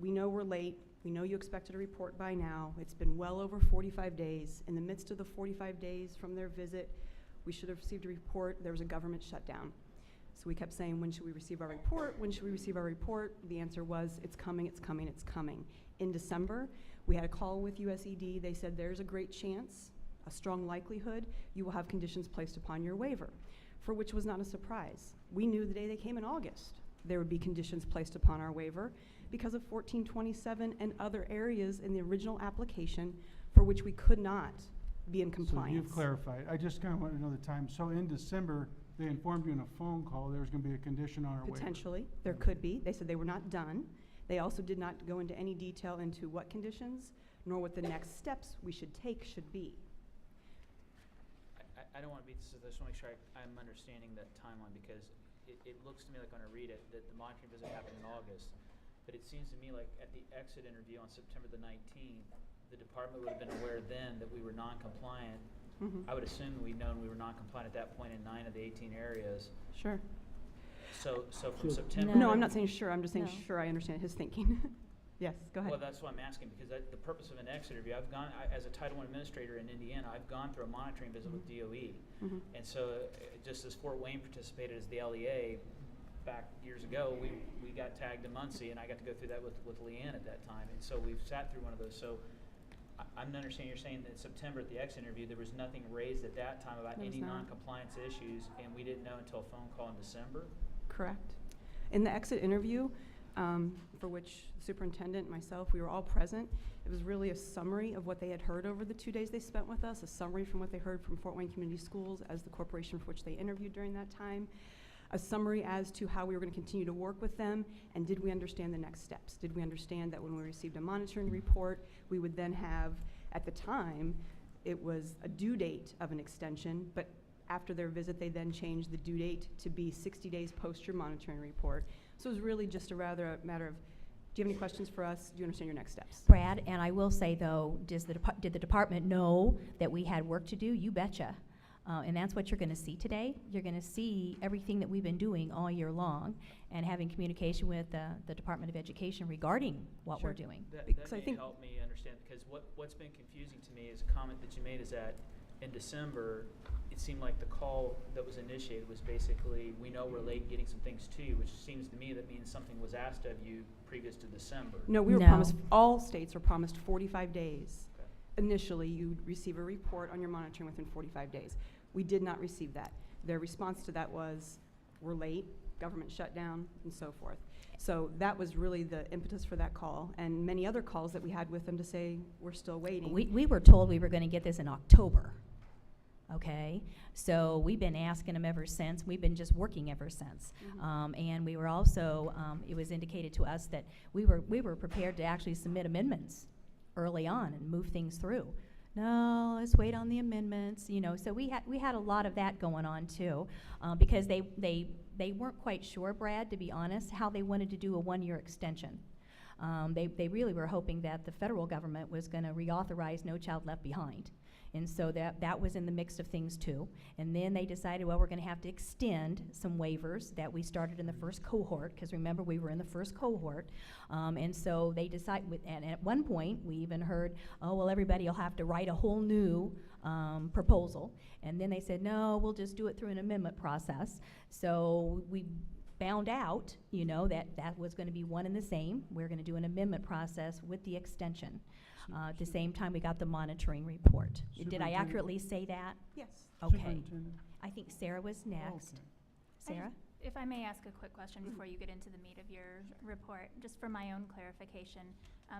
we know we're late. We know you expected a report by now. It's been well over 45 days. In the midst of the 45 days from their visit, we should have received a report. There was a government shutdown. So we kept saying, when should we receive our report? When should we receive our report? The answer was, it's coming, it's coming, it's coming. In December, we had a call with USED. They said there's a great chance, a strong likelihood, you will have conditions placed upon your waiver, for which was not a surprise. We knew the day they came in August, there would be conditions placed upon our waiver because of 1427 and other areas in the original application for which we could not be in compliance. So you've clarified. I just kind of want to know the time. So in December, they informed you in a phone call there was going to be a condition on our waiver? Potentially, there could be. They said they were not done. They also did not go into any detail into what conditions, nor what the next steps we should take should be. I don't want to beat this, I just want to make sure I'm understanding that timeline, because it looks to me like when I read it that the monitoring visit happened in August, but it seems to me like at the exit interview on September the 19th, the department would have been aware then that we were non-compliant. I would assume we'd known we were non-compliant at that point in 9 of the 18 areas. Sure. So from September. No, I'm not saying sure. I'm just saying No. sure I understand his thinking. Yes, go ahead. Well, that's why I'm asking, because the purpose of an exit interview, as a Title I administrator in Indiana, I've gone through a monitoring visit with DOE. And so just as Fort Wayne participated as the LEA back years ago, we got tagged in Muncie, and I got to go through that with Leanne at that time. And so we've sat through one of those. So I'm understanding you're saying that in September at the exit interview, there was nothing raised at that time about There was any not. non-compliance issues, and we didn't know until a phone call in December? Correct. In the exit interview, for which the superintendent and myself, we were all present, it was really a summary of what they had heard over the 2 days they spent with us, a summary from what they heard from Fort Wayne Community Schools as the corporation for which they interviewed during that time, a summary as to how we were going to continue to work with them, and did we understand the next steps? Did we understand that when we received a monitoring report, we would then have, at the time, it was a due date of an extension, but after their visit, they then changed the due date to be 60 days post your monitoring report. So it was really just a matter of, do you have any questions for us? Do you understand your next steps? Brad, and I will say though, did the department know that we had work to do? You betcha. And that's what you're going to see today. You're going to see everything that we've been doing all year long and having communication with the Department of Education regarding what we're doing. That Because I may think- help me understand, because what's been confusing to me is a comment that you made is that in December, it seemed like the call that was initiated was basically, we know we're late getting some things to you, which seems to me that means something was asked of you previous to December. No, we were No. promised, all states were promised 45 days. Okay. Initially, you'd receive a report on your monitoring within 45 days. We did not receive that. Their response to that was, we're late, government shutdown, and so forth. So that was really the impetus for that call, and many other calls that we had with them to say, we're still waiting. We were told we were going to get this in October. Okay, so we've been asking them ever since. We've been just working ever since, and we were also. It was indicated to us that we were prepared to actually submit amendments early on and move things through. No, let's wait on the amendments, you know, so we had a lot of that going on too, because they weren't quite sure, Brad, to be honest, how they wanted to do a 1-year extension. They really were hoping that the federal government was gonna reauthorize No Child Left Behind. And so that was in the mix of things too. And then they decided, well, we're gonna have to extend some waivers that we started in the first cohort, because remember, we were in the first cohort. And so they decided, and at one point, we even heard, oh, well, everybody will have to write a whole new proposal. And then they said, no, we'll just do it through an amendment process. So we found out, you know, that was gonna be one and the same. We're gonna do an amendment process with the extension. At the same time, we got the monitoring report. Did I Superintendent? accurately say that? Yes. Okay. Superintendent? I think Sarah was next. Okay. Sarah? If I may ask a quick question before you get into the meat of your report, just for my own clarification.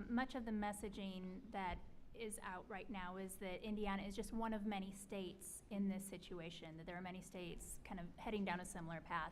Much of the messaging that is out right now is that Indiana is just one of many states in this situation, that there are many states kind of heading down a similar path.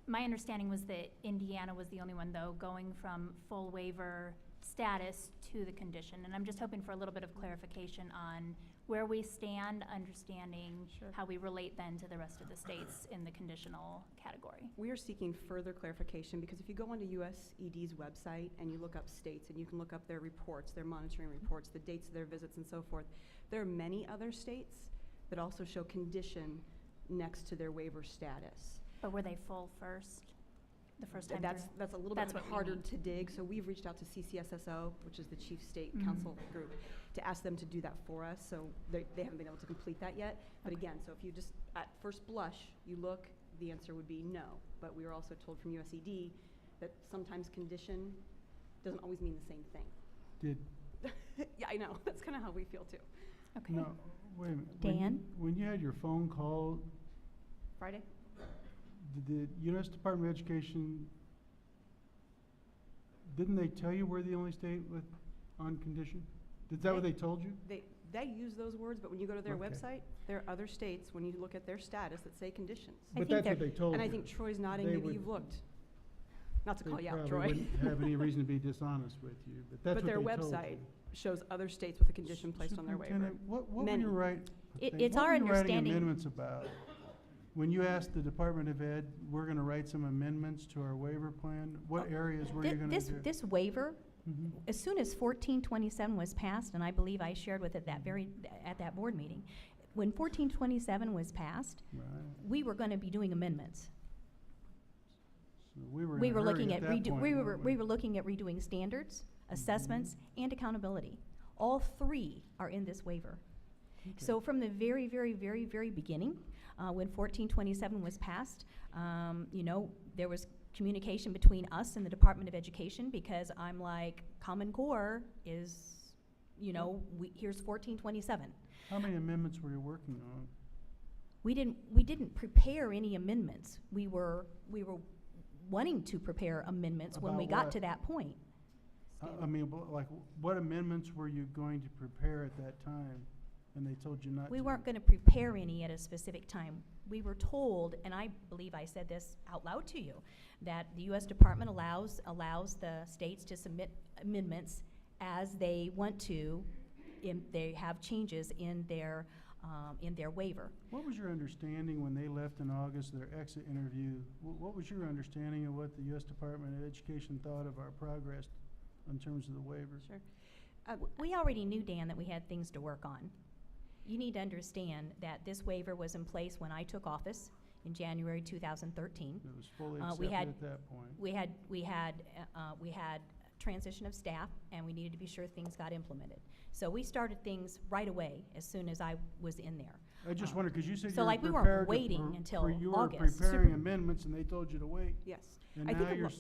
My understanding was that Indiana was the only one, though, going from full waiver status to the condition. And I'm just hoping for a little bit of clarification on where we stand, understanding how we relate then to the rest of the states in the conditional category. We are seeking further clarification because if you go onto USED's website and you look up states and you can look up their reports, their monitoring reports, the dates of their visits and so forth, there are many other states that also show condition next to their waiver status. But were they full first, the first time That's through? a little That's bit what we harder need. to dig, so we've reached out to CCSSO, which is the Chief State Council group, to ask them to do that for us, so they haven't been able to complete that yet. But again, so if you just, at first blush, you look, the answer would be no. But we were also told from USED that sometimes condition doesn't always mean the same thing. Did, Yeah, I know, that's kind of how we feel too. Okay. no, wait a minute. Dan? When you had your phone call, Friday? did the U.S. Department of Education, didn't they tell you we're the only state with, on condition? Is that what they told you? They use those words, but when you go to their Okay. website, there are other states, when you look at their status, that say conditions. I But think that's what they told you. And I think Troy's nodding, They maybe would- you've looked. Not to They call you out, probably Troy. wouldn't have any reason to be dishonest with you, but that's But what their they told website you. shows other states with a condition placed on their waiver. Superintendent, what were Many. you writing? It's our understanding. Amendments about? When you asked the Department of Ed, we're gonna write some amendments to our waiver plan, what areas were you gonna do? This waiver, Mhm. as soon as 1427 was passed, and I believe I shared with it at that board meeting, when 1427 was passed, Right, we were gonna be doing amendments. so we were in We a were hurry looking at at that point, weren't we were looking at redoing standards, assessments, and accountability. All three are in this waiver. So from the very, very, very, very beginning, when 1427 was passed, you know, there was communication between us and the Department of Education, because I'm like, Common Core is, you know, here's 1427. How many amendments were you working on? We didn't prepare any amendments. We were wanting to prepare amendments when we About got what? to that point. I mean, like, what amendments were you going to prepare at that time, and they told you not to? We weren't gonna prepare any at a specific time. We were told, and I believe I said this out loud to you, that the US Department allows the states to submit amendments as they want to, if they have changes in their waiver. What was your understanding when they left in August, their exit interview? What was your understanding of what the U.S. Department of Education thought of our progress in terms of the waiver? Sure. We already knew, Dan, that we had things to work on. You need to understand that this waiver was in place when I took office in January 2013. It was fully We accepted had- at that point. We had transition of staff, and we needed to be sure things got implemented. So we started things right away as soon as I was in there. I just wondered, because you said So, you were like, we weren't prepared to waiting until you were August. preparing amendments, and they told you to wait. Yes. And I think now a you're, lo-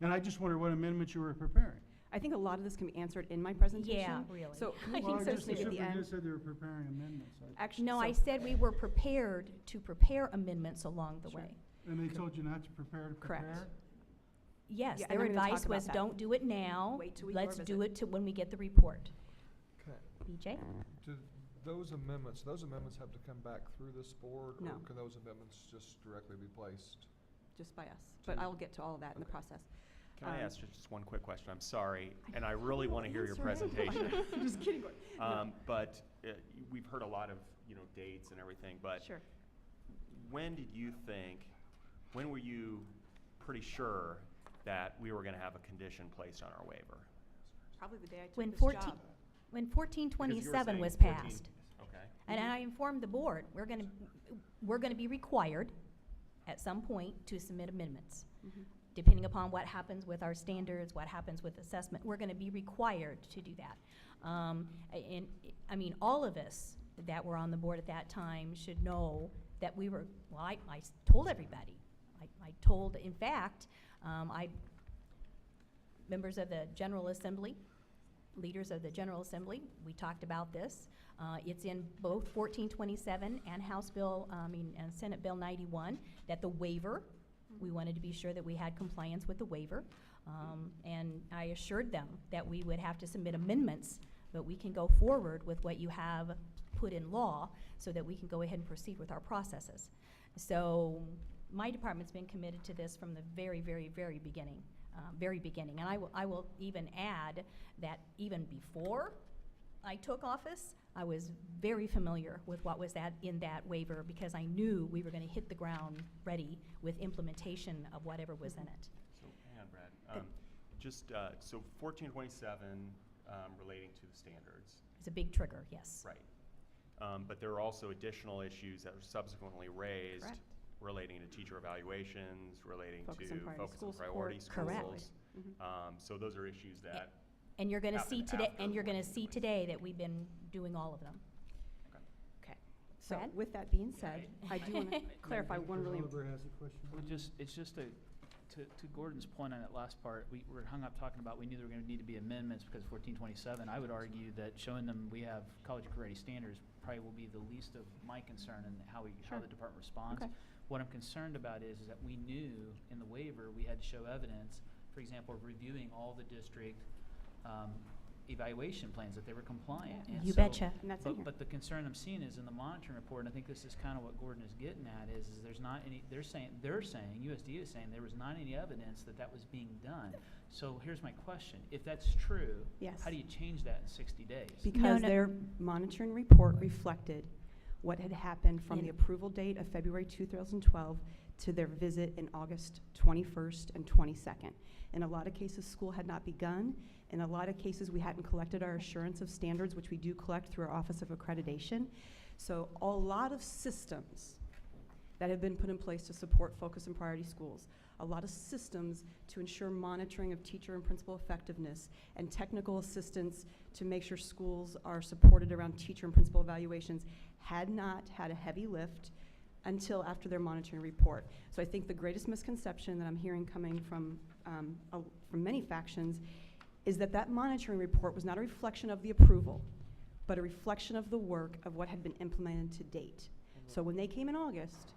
and I just wondered what amendments you were preparing. I think a lot of this can be answered in my presentation. Yeah, really. So can we Well, keep those just maybe the at the end? superintendent said they were preparing amendments. Actually, No, I so- said we were prepared to prepare amendments along the Sure. way. And they told you not to prepare to Correct. prepare? Yes, Yeah, and their I'm gonna talk advice about was, that. don't do it now. Wait till we do our Let's do visit. it when we get the report. Okay. BJ? Do those amendments have to come back through this board? No. Or can those amendments just directly be placed? Just by us, but To- I'll get to all of that in the Okay. process. Can I ask just one quick question? I'm sorry, and I really want to hear your That's all right. presentation. I'm just kidding. No. But we've heard a lot of, dates and everything, but Sure. when were you pretty sure that we were going to have a condition placed on our waiver? Probably the day I took When this 14 job. when Because you were 1427 saying was 14 passed. Okay. And I informed the board, we're gonna be required at some point to submit amendments. Mhm. Depending upon what happens with our standards, what happens with assessment, we're gonna be required to do that. And, I mean, all of us that were on the board at that time should know that we were, well, I told everybody. I told, in fact, members of the General Assembly, leaders of the General Assembly, we talked about this. It's in both 1427 and and Senate Bill 91, that the waiver, we wanted to be sure that we had compliance with the waiver. And I assured them that we would have to submit amendments, but we can go forward with what you have put in law so that we can go ahead and proceed with our processes. So my department's been committed to this from the very, very, very beginning. And I will even add that even before I took office, I was very familiar with what was in that waiver, because I knew we were going to hit the ground ready with implementation of whatever was in it. So, hang on, Brad. So 1427 relating to the standards. It's a big trigger, yes. Right. But there are also additional issues that were subsequently raised. Correct. Relating to teacher evaluations, relating Focus to on priority focus school on priority support. schools. Correct. So those are issues that And you're going to see happened today, after and you're going to see 1427. today that we've been doing all of them. Okay. So Brad? with that being said, I do want to clarify one really Oliver has a question. It's just to Gordon's point on that last part, we were hung up talking about we knew there were going to need to be amendments because of 1427. I would argue that showing them we have college career standards probably will be the least of my concern in how Sure. the department responds. Okay. What I'm concerned about is that we knew in the waiver we had to show evidence, for example, of reviewing all the district evaluation plans, that they were compliant. And You so- betcha. And that's in here. But the concern I'm seeing is in the monitoring report, and I think this is kind of what Gordon is getting at, is there's not any, they're saying, USDA is saying there was not any evidence that was being done. So here's my question. If that's true, Yes. how do you change that in 60 days? Because no. their monitoring report reflected what had happened from the In- approval date of February 2012 to their visit in August 21st and 22nd. In a lot of cases, school had not begun. In a lot of cases, we hadn't collected our assurance of standards, which we do collect through our Office of Accreditation. So a lot of systems that have been put in place to support focus and priority schools, a lot of systems to ensure monitoring of teacher and principal effectiveness, and technical assistance to make sure schools are supported around teacher and principal evaluations, had not had a heavy lift until after their monitoring report. So I think the greatest misconception that I'm hearing coming from many factions is that monitoring report was not a reflection of the approval, but a reflection of the work of what had been implemented to date. So when they came in August,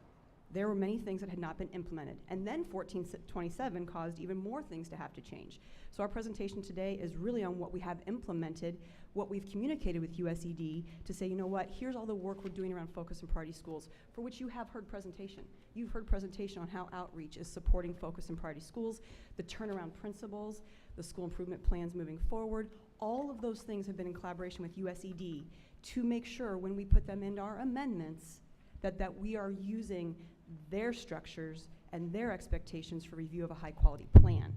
there were many things that had not been implemented. And then 1427 caused even more things to have to change. So our presentation today is really on what we have implemented, what we've communicated with USED to say, you know what, here's all the work we're doing around focus and priority schools, for which you have heard presentation. You've heard presentation on how outreach is supporting focus and priority schools, the turnaround principles, the school improvement plans moving forward. All of those things have been in collaboration with USED to make sure when we put them into our amendments that we are using their structures and their expectations for review of a high-quality plan.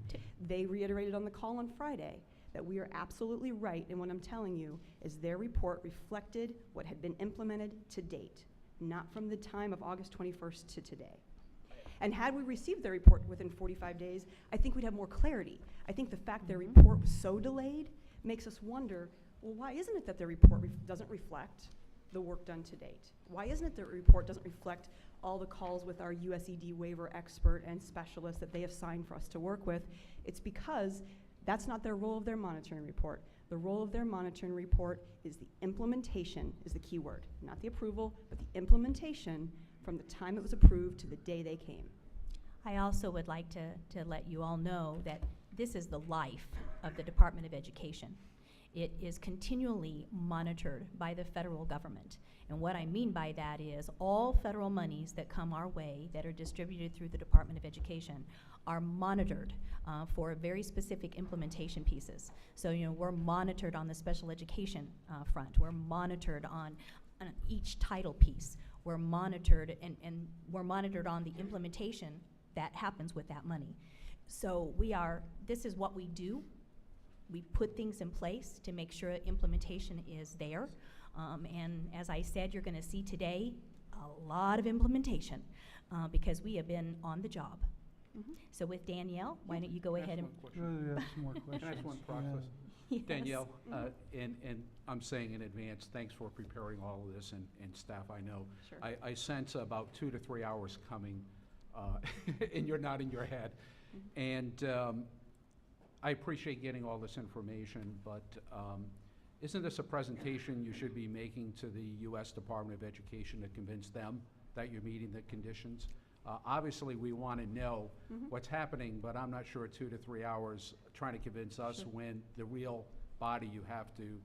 They reiterated on the call on Friday that we are absolutely right, and what I'm telling you is their report reflected what had been implemented to date, not from the time of August 21st to today. And had we received their report within 45 days, I think we'd have more clarity. I think the fact their report was so delayed makes us wonder, well, why isn't it that their report doesn't reflect the work done to date? Why isn't it their report doesn't reflect all the calls with our USED waiver expert and specialists that they have signed for us to work with? It's because that's not their role of their monitoring report. The role of their monitoring report is the implementation, is the key word. Not the approval, but the implementation from the time it was approved to the day they came. I also would like to let you all know that this is the life of the Department of Education. It is continually monitored by the federal government. And what I mean by that is all federal monies that come our way that are distributed through the Department of Education are monitored for very specific implementation pieces. So, you know, we're monitored on the special education front. We're monitored on each title piece. We're monitored and we're monitored on the implementation that happens with that money. So this is what we do. We put things in place to make sure implementation is there. And as I said, you're going to see today a lot of implementation because we have been on the job. So with Danielle, why don't you go ahead and... Really have some more questions. Can I ask one process? Yes. Danielle, and I'm saying in advance, thanks for preparing all of this, and staff, I know. Sure. I sense about 2 to 3 hours coming, and you're nodding your head. And I appreciate getting all this information, but isn't this a presentation you should be making to the U.S. Department of Education to convince them that you're meeting the conditions? Obviously, we want to know what's happening, but I'm not sure 2 to 3 hours trying to convince us Sure. when the real body you have to.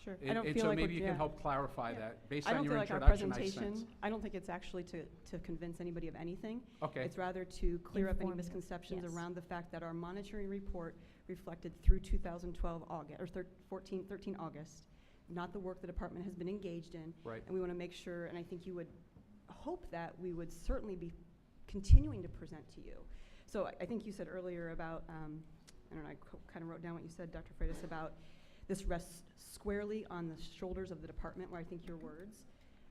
Sure. And, I don't and feel so like maybe we're- you can yeah. help clarify that. Based I on don't your feel like our introduction, I presentation, sense. I don't think it's actually to convince anybody of anything. Okay. It's rather to clear up any Inform you. misconceptions Yes. around the fact that our monitoring report reflected through 2012 August, or 13 August, not the work the department has been engaged in. Right. And we want to make sure, and I think you would hope that we would certainly be continuing to present to you. So I think you said earlier about, I don't know, I kind of wrote down what you said, Dr. Freitas, about this rests squarely on the shoulders of the department, where I think your words.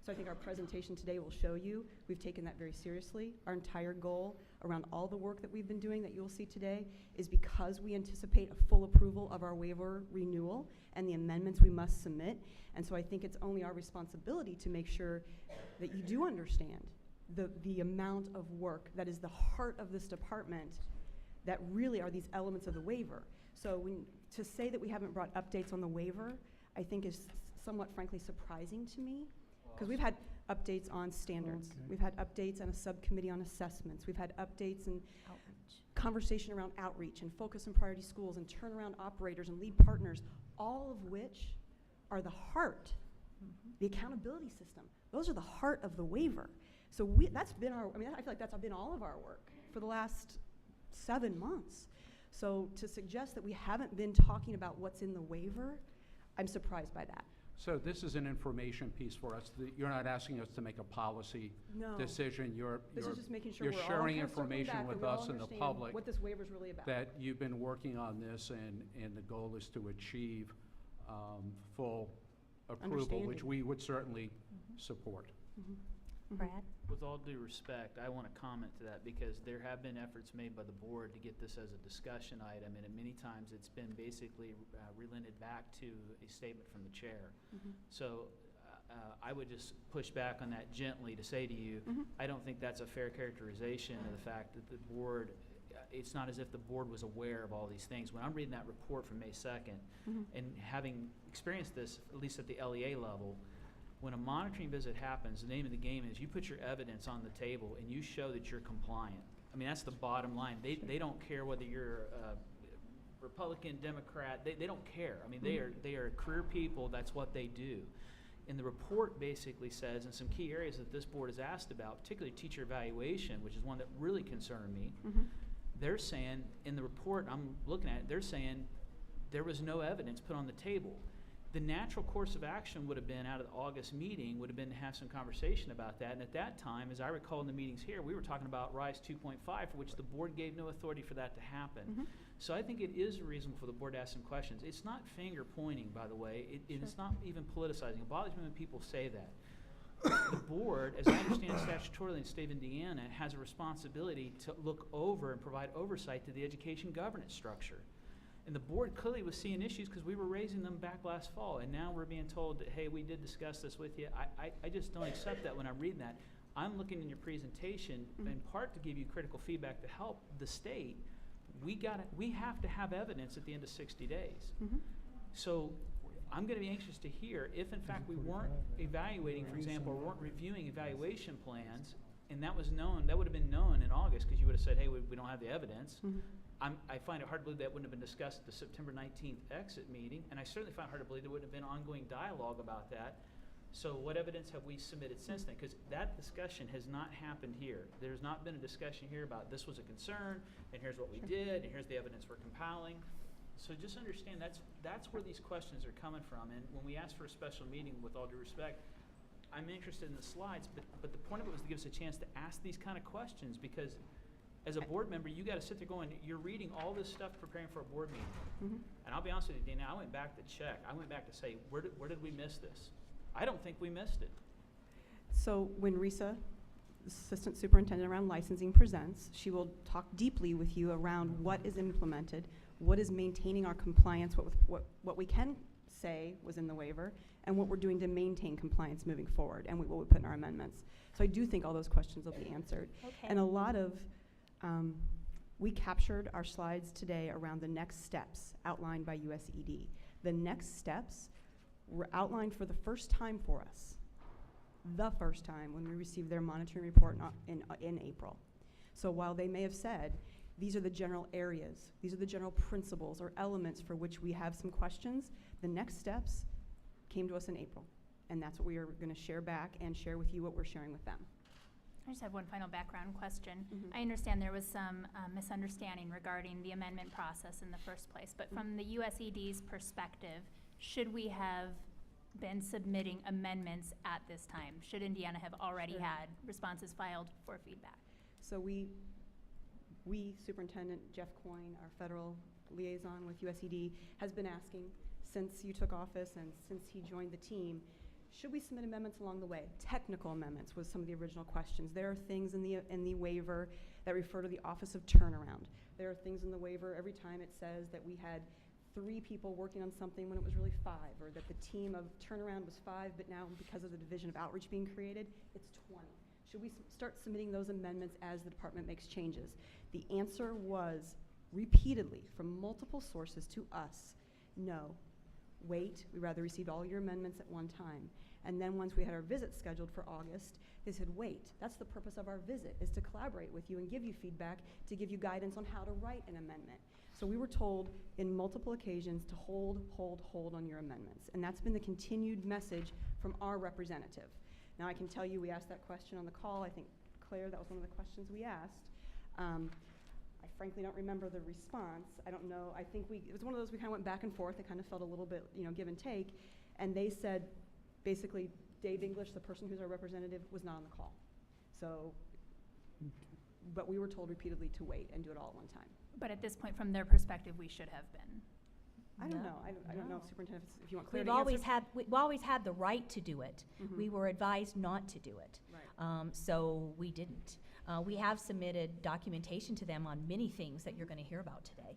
So I think our presentation today will show you we've taken that very seriously. Our entire goal around all the work that we've been doing that you'll see today is because we anticipate a full approval of our waiver renewal and the amendments we must submit. And so I think it's only our responsibility to make sure that you do understand the amount of work that is the heart of this department that really are these elements of the waiver. So to say that we haven't brought updates on the waiver, I think is somewhat frankly surprising to me, because we've had updates on standards. Okay. We've had updates on a subcommittee on assessments. We've had updates and conversation around outreach and focus on priority schools and turnaround operators and lead partners, all of which are the heart, the accountability system. Those are the heart of the waiver. So that's been I feel like that's been all of our work for the last 7 months. So to suggest that we haven't been talking about what's in the waiver, I'm surprised by that. So this is an information piece for us. You're not asking us to make a policy No. decision. This is just making sure you're we're all sharing kind of circling information back with and we all us and the understand public what this waiver is really about. that you've been working on this, and the goal is to achieve full approval, which Understanding. we would certainly support. Brad? With all due respect, I want to comment to that because there have been efforts made by the board to get this as a discussion item, and many times it's been basically relented back to a statement from the chair. So I would just push back on that gently to say to you, I don't think that's a fair characterization of the fact that the board, it's not as if the board was aware of all these things. When I'm reading that report from May 2nd, and having experienced this, at least at the LEA level, when a monitoring visit happens, the name of the game is you put your evidence on the table and you show that you're compliant. I mean, that's the bottom line. They don't care whether you're Republican, Democrat. They don't care. I mean, they are career people. That's what they do. And the report basically says, in some key areas that this board has asked about, particularly teacher evaluation, which is one that really concerned me, they're saying, in the report I'm looking at, they're saying there was no evidence put on the table. The natural course of action would have been, out of the August meeting, would have been to have some conversation about that. And at that time, as I recall in the meetings here, we were talking about RISE 2.5, for which the board gave no authority for that to happen. So I think it is reasonable for the board to ask some questions. It's not finger pointing, by the way. It's not even politicizing. It bothers me when people say that. The board, as I understand statutorily in the state of Indiana, has a responsibility to look over and provide oversight to the education governance structure. And the board clearly was seeing issues because we were raising them back last fall, and now we're being told that, hey, we did discuss this with you. I just don't accept that when I'm reading that. I'm looking in your presentation in part to give you critical feedback to help the state. We have to have evidence at the end of 60 days. So I'm going to be anxious to hear if, in fact, we weren't evaluating, for example, or weren't reviewing evaluation plans, and that was known, that would have been known in August because you would have said, hey, we don't have the evidence. I find it hard to believe that wouldn't have been discussed at the September 19th exit meeting, and I certainly find it hard to believe there wouldn't have been ongoing dialogue about that. So what evidence have we submitted since then? Because that discussion has not happened here. There's not been a discussion here about this was a concern, and here's what we did, and here's the evidence we're compiling. So just understand that's where these questions are coming from. And when we asked for a special meeting, with all due respect, I'm interested in the slides, but the point of it was to give us a chance to ask these kind of questions, because as a board member, you got to sit there going, you're reading all this stuff preparing for a board meeting. And I'll be honest with you, Dana, I went back to check. I went back to say, where did we miss this? I don't think we missed it. So when Risa, Assistant Superintendent around licensing, presents, she will talk deeply with you around what is implemented, what is maintaining our compliance, what we can say was in the waiver, and what we're doing to maintain compliance moving forward, and what we put in our amendments. So I do think all those questions will be answered. Okay. And a lot of, we captured our slides today around the next steps outlined by USED. The next steps were outlined for the first time for us, the first time when we received their monitoring report in April. So while they may have said, these are the general areas, these are the general principles or elements for which we have some questions, the next steps came to us in April. And that's what we are going to share back and share with you what we're sharing with them. I just have one final background question. I understand there was some misunderstanding regarding the amendment process in the first place, but from the USED's perspective, should we have been submitting amendments at this time? Should Indiana have already had responses filed for feedback? So we, Superintendent Jeff Coyne, our federal liaison with USED, has been asking since you took office and since he joined the team, should we submit amendments along the way? Technical amendments was some of the original questions. There are things in the waiver that refer to the Office of Turnaround. There are things in the waiver every time it says that we had 3 people working on something when it was really 5, or that the team of turnaround was 5, but now because of the division of outreach being created, it's 20. Should we start submitting those amendments as the department makes changes? The answer was repeatedly from multiple sources to us, no. Wait, we rather received all your amendments at one time. And then once we had our visit scheduled for August, they said, wait, that's the purpose of our visit, is to collaborate with you and give you feedback, to give you guidance on how to write an amendment. So we were told in multiple occasions to hold on your amendments. And that's been the continued message from our representative. Now I can tell you we asked that question on the call. I think, Claire, that was one of the questions we asked. I frankly don't remember the response. I don't know. I think it was one of those we kind of went back and forth. It kind of felt a little bit, give and take. And they said, basically, Dave English, the person who's our representative, was not on the call. So, but we were told repeatedly to wait and do it all at one time. But at this point, from their perspective, we should have been. I don't know. I don't know, Superintendent, if you want Claire We've to answer. always had the right to do it. We were advised not to do it. Right. So we didn't. We have submitted documentation to them on many things that you're going to hear about today.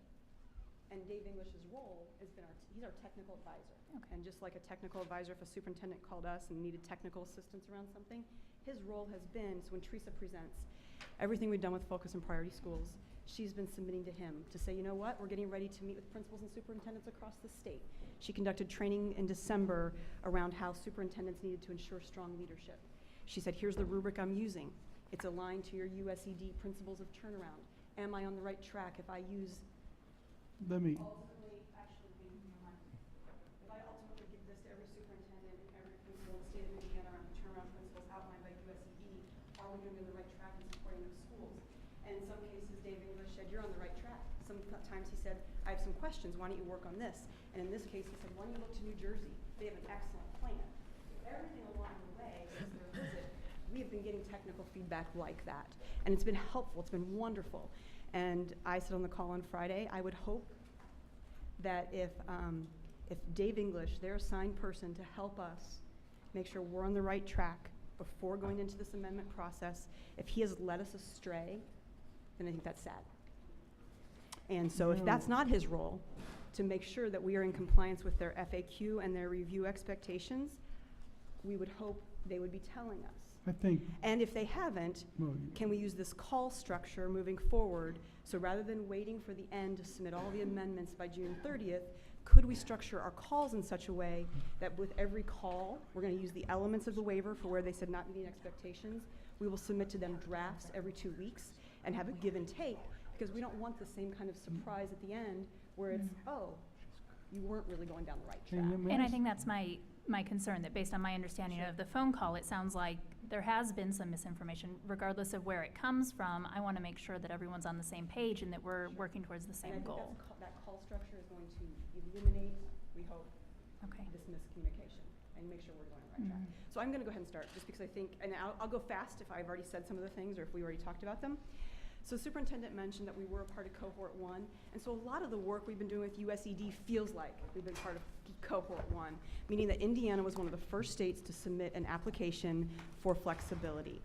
And Dave English's role has been he's our technical advisor. Okay. And just like a technical advisor, if a superintendent called us and needed technical assistance around something, his role has been, so when Teresa presents, everything we've done with Focus and Priority Schools, she's been submitting to him to say, you know what, we're getting ready to meet with principals and superintendents across the state. She conducted training in December around how superintendents needed to ensure strong leadership. She said, here's the rubric I'm using. It's aligned to your USED principles of turnaround. Am I on the right track if I use Let me, ultimately, actually, if I ultimately give this to every superintendent and every principal in the state of Indiana around the turnaround principles outlined by USED, are we going to be on the right track in supporting those schools? And in some cases, Dave English said, you're on the right track. Sometimes he said, I have some questions, why don't you work on this? And in this case, he said, why don't you look to New Jersey? They have an excellent plan. Everything along the way, since their visit, we have been getting technical feedback like that. And it's been helpful, it's been wonderful. And I said on the call on Friday, I would hope that if Dave English, their assigned person to help us make sure we're on the right track before going into this amendment process, if he has led us astray, then I think that's sad. And so if that's not his role, to make sure that we are in compliance with their FAQ and their review expectations, we would hope they would be telling us. I think, And if they haven't, well, can we use this call structure moving forward? So rather than waiting for the end to submit all the amendments by June 30th, could we structure our calls in such a way that with every call, we're going to use the elements of the waiver for where they said not meeting expectations. We will submit to them drafts every 2 weeks and have a give and take. because we don't want the same kind of surprise at the end where it's, oh, you weren't really going down the right track. And I think that's my concern, that based on my understanding of the phone call, it sounds like there has been some misinformation. Regardless of where it comes from, I want to make sure that everyone's on the same page and that we're working towards the same And I goal. think that call structure is going to eliminate, we hope, Okay. this miscommunication and make sure we're going on the right track. So I'm going to go ahead and start, just because I think, and I'll go fast if I've already said some of the things or if we already talked about them. So Superintendent mentioned that we were a part of Cohort 1, and so a lot of the work we've been doing with USED feels like we've been part of Cohort 1, meaning that Indiana was one of the first states to submit an application for flexibility.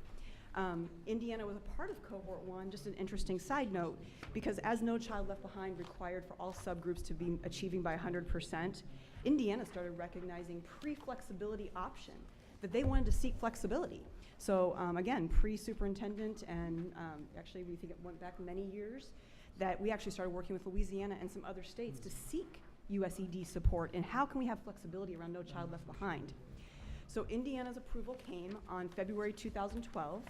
Indiana was a part of Cohort 1, just an interesting side note, because as No Child Left Behind required for all subgroups to be achieving by 100%, Indiana started recognizing pre-flexibility option, that they wanted to seek flexibility. So again, pre-superintendent, and actually we think it went back many years, that we actually started working with Louisiana and some other states to seek USED support and how can we have flexibility around No Child Left Behind. So Indiana's approval came on February 2012.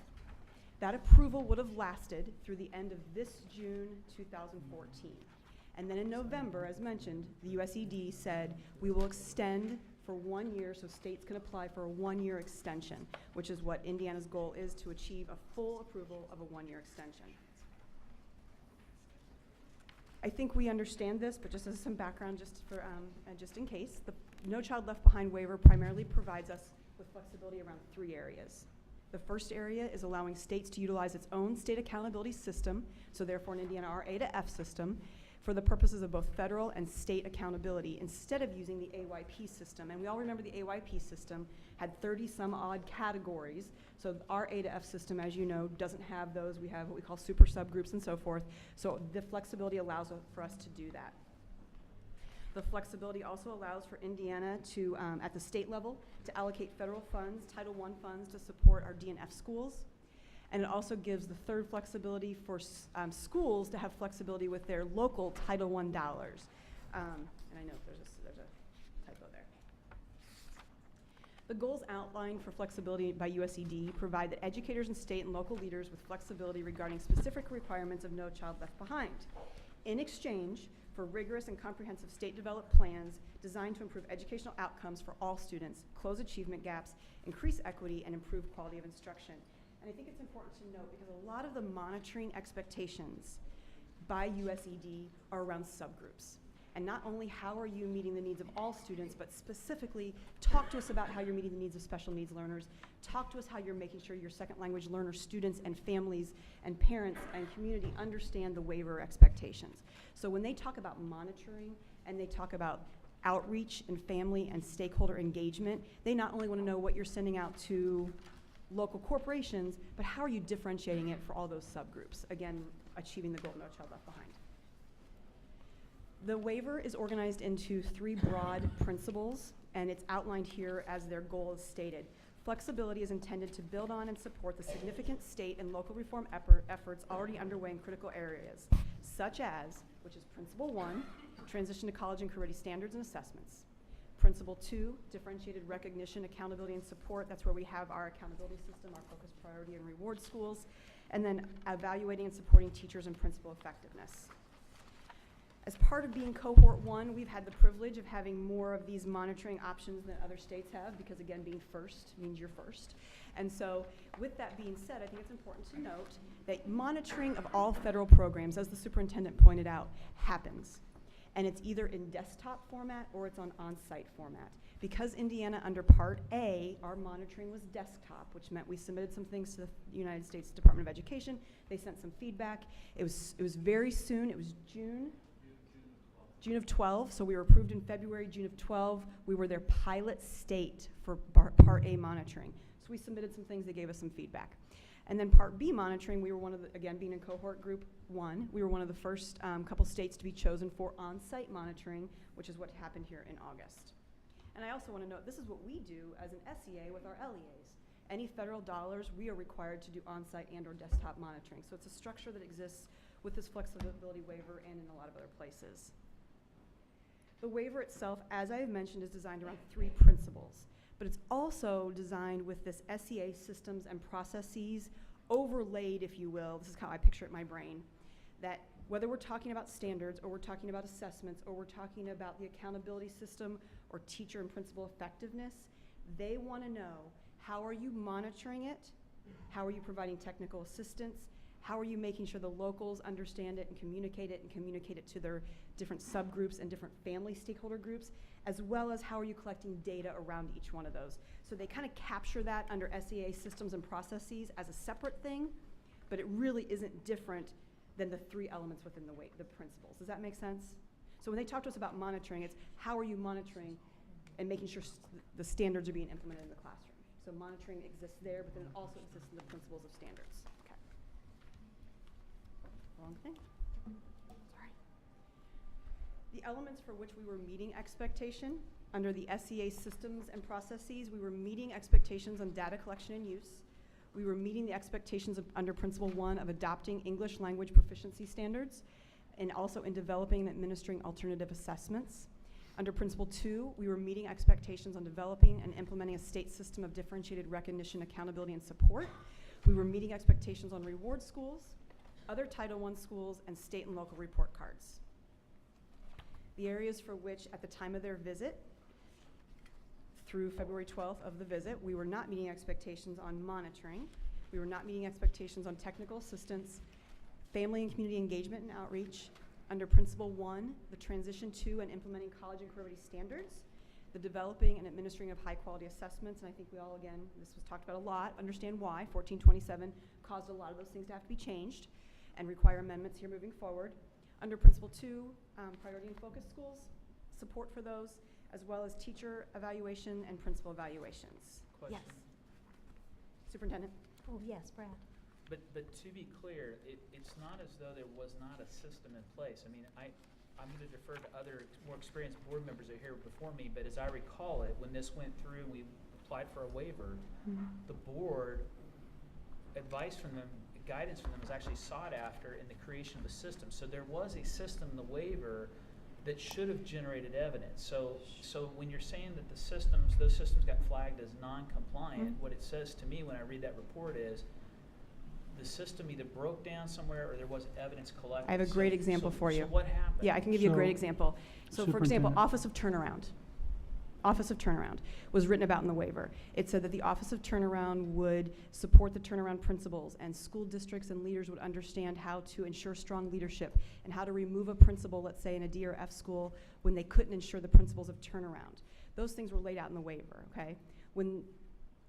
That approval would have lasted through the end of this June 2014. And then in November, as mentioned, the USED said we will extend for 1 year, so states can apply for a 1-year extension, which is what Indiana's goal is, to achieve a full approval of a 1-year extension. I think we understand this, but just as some background, just in case, the No Child Left Behind waiver primarily provides us with flexibility around 3 areas. The first area is allowing states to utilize its own state accountability system, so therefore in Indiana our A to F system, for the purposes of both federal and state accountability instead of using the AYP system. And we all remember the AYP system had 30 some odd categories. So our A to F system, as you know, doesn't have those. We have what we call super subgroups and so forth. So the flexibility allows for us to do that. The flexibility also allows for Indiana to, at the state level, to allocate federal funds, Title I funds, to support our D and F schools. And it also gives the third flexibility for schools to have flexibility with their local Title I dollars. And I know there's a typo there. The goals outlined for flexibility by USED provide that educators and state and local leaders with flexibility regarding specific requirements of No Child Left Behind, in exchange for rigorous and comprehensive state-developed plans designed to improve educational outcomes for all students, close achievement gaps, increase equity, and improve quality of instruction. And I think it's important to note, because a lot of the monitoring expectations by USED are around subgroups. And not only how are you meeting the needs of all students, but specifically talk to us about how you're meeting the needs of special needs learners. Talk to us how you're making sure your second language learner students and families and parents and community understand the waiver expectations. So when they talk about monitoring and they talk about outreach and family and stakeholder engagement, they not only want to know what you're sending out to local corporations, but how are you differentiating it for all those subgroups? Again, achieving the goal of No Child Left Behind. The waiver is organized into 3 broad principles, and it's outlined here as their goal is stated. Flexibility is intended to build on and support the significant state and local reform efforts already underway in critical areas, such as, which is Principle 1, transition to college and career ready standards and assessments. Principle 2, differentiated recognition, accountability, and support. That's where we have our accountability system, our focus, priority, and reward schools. And then evaluating and supporting teachers and principal effectiveness. As part of being Cohort 1, we've had the privilege of having more of these monitoring options than other states have, because again, being first means you're first. And so with that being said, I think it's important to note that monitoring of all federal programs, as the superintendent pointed out, happens. And it's either in desktop format or it's on on-site format. Because Indiana under Part A, our monitoring was desktop, which meant we submitted some things to the United States Department of Education. They sent some feedback. It was very soon. It was June of 12, so we were approved in February. June of 12, we were their pilot state for Part A monitoring. So we submitted some things, they gave us some feedback. And then Part B monitoring, we were one of the, again, being in Cohort Group 1, we were one of the first couple states to be chosen for on-site monitoring, which is what happened here in August. And I also want to note, this is what we do as an SEA with our LEAs. Any federal dollars, we are required to do on-site and or desktop monitoring. So it's a structure that exists with this flexibility waiver and in a lot of other places. The waiver itself, as I have mentioned, is designed around 3 principles, but it's also designed with this SEA systems and processes overlaid, if you will. This is how I picture it in my brain, that Whether we're talking about standards, or we're talking about assessments, or we're talking about the accountability system, or teacher and principal effectiveness, they want to know, how are you monitoring it? How are you providing technical assistance? How are you making sure the locals understand it and communicate it to their different subgroups and different family stakeholder groups, as well as how are you collecting data around each one of those? So they kind of capture that under SEA systems and processes as a separate thing, but it really isn't different than the 3 elements within the principles. Does that make sense? So when they talk to us about monitoring, it's how are you monitoring and making sure the standards are being implemented in the classroom. So monitoring exists there, but then it also exists in the principles of standards. Okay. Wrong thing. Sorry. The elements for which we were meeting expectation under the SEA systems and processes, we were meeting expectations on data collection and use. We were meeting the expectations under Principle 1 of adopting English language proficiency standards, and also in developing and administering alternative assessments. Under Principle 2, we were meeting expectations on developing and implementing a state system of differentiated recognition, accountability, and support. We were meeting expectations on reward schools, other Title I schools, and state and local report cards. The areas for which, at the time of their visit, through February 12th of the visit, we were not meeting expectations on monitoring. We were not meeting expectations on technical assistance, family and community engagement and outreach. Under Principle 1, the transition to and implementing college and career ready standards, the developing and administering of high quality assessments, and I think we all, again, this was talked about a lot, understand why 1427 caused a lot of those things to have to be changed and require amendments here moving forward. Under Principle 2, priority and focus schools, support for those, as well as teacher evaluation and principal evaluations. Question. Yes. Superintendent? Oh, yes, Brad. But to be clear, it's not as though there was not a system in place. I mean, I'm going to defer to other more experienced board members that are here before me, but as I recall it, when this went through and we applied for a waiver, the board, advice from them, guidance from them was actually sought after in the creation of a system. So there was a system in the waiver that should have generated evidence. So when you're saying that those systems got flagged as non-compliant, what it says to me when I read that report is the system either broke down somewhere or there was evidence collected. I have a great example for you. So what happened? Yeah, I can give you a great example. So for example, Office of Turnaround. Office of Turnaround was written about in the waiver. It said that the Office of Turnaround would support the turnaround principles, and school districts and leaders would understand how to ensure strong leadership and how to remove a principal, let's say in a D or F school, when they couldn't ensure the principles of turnaround. Those things were laid out in the waiver, okay? When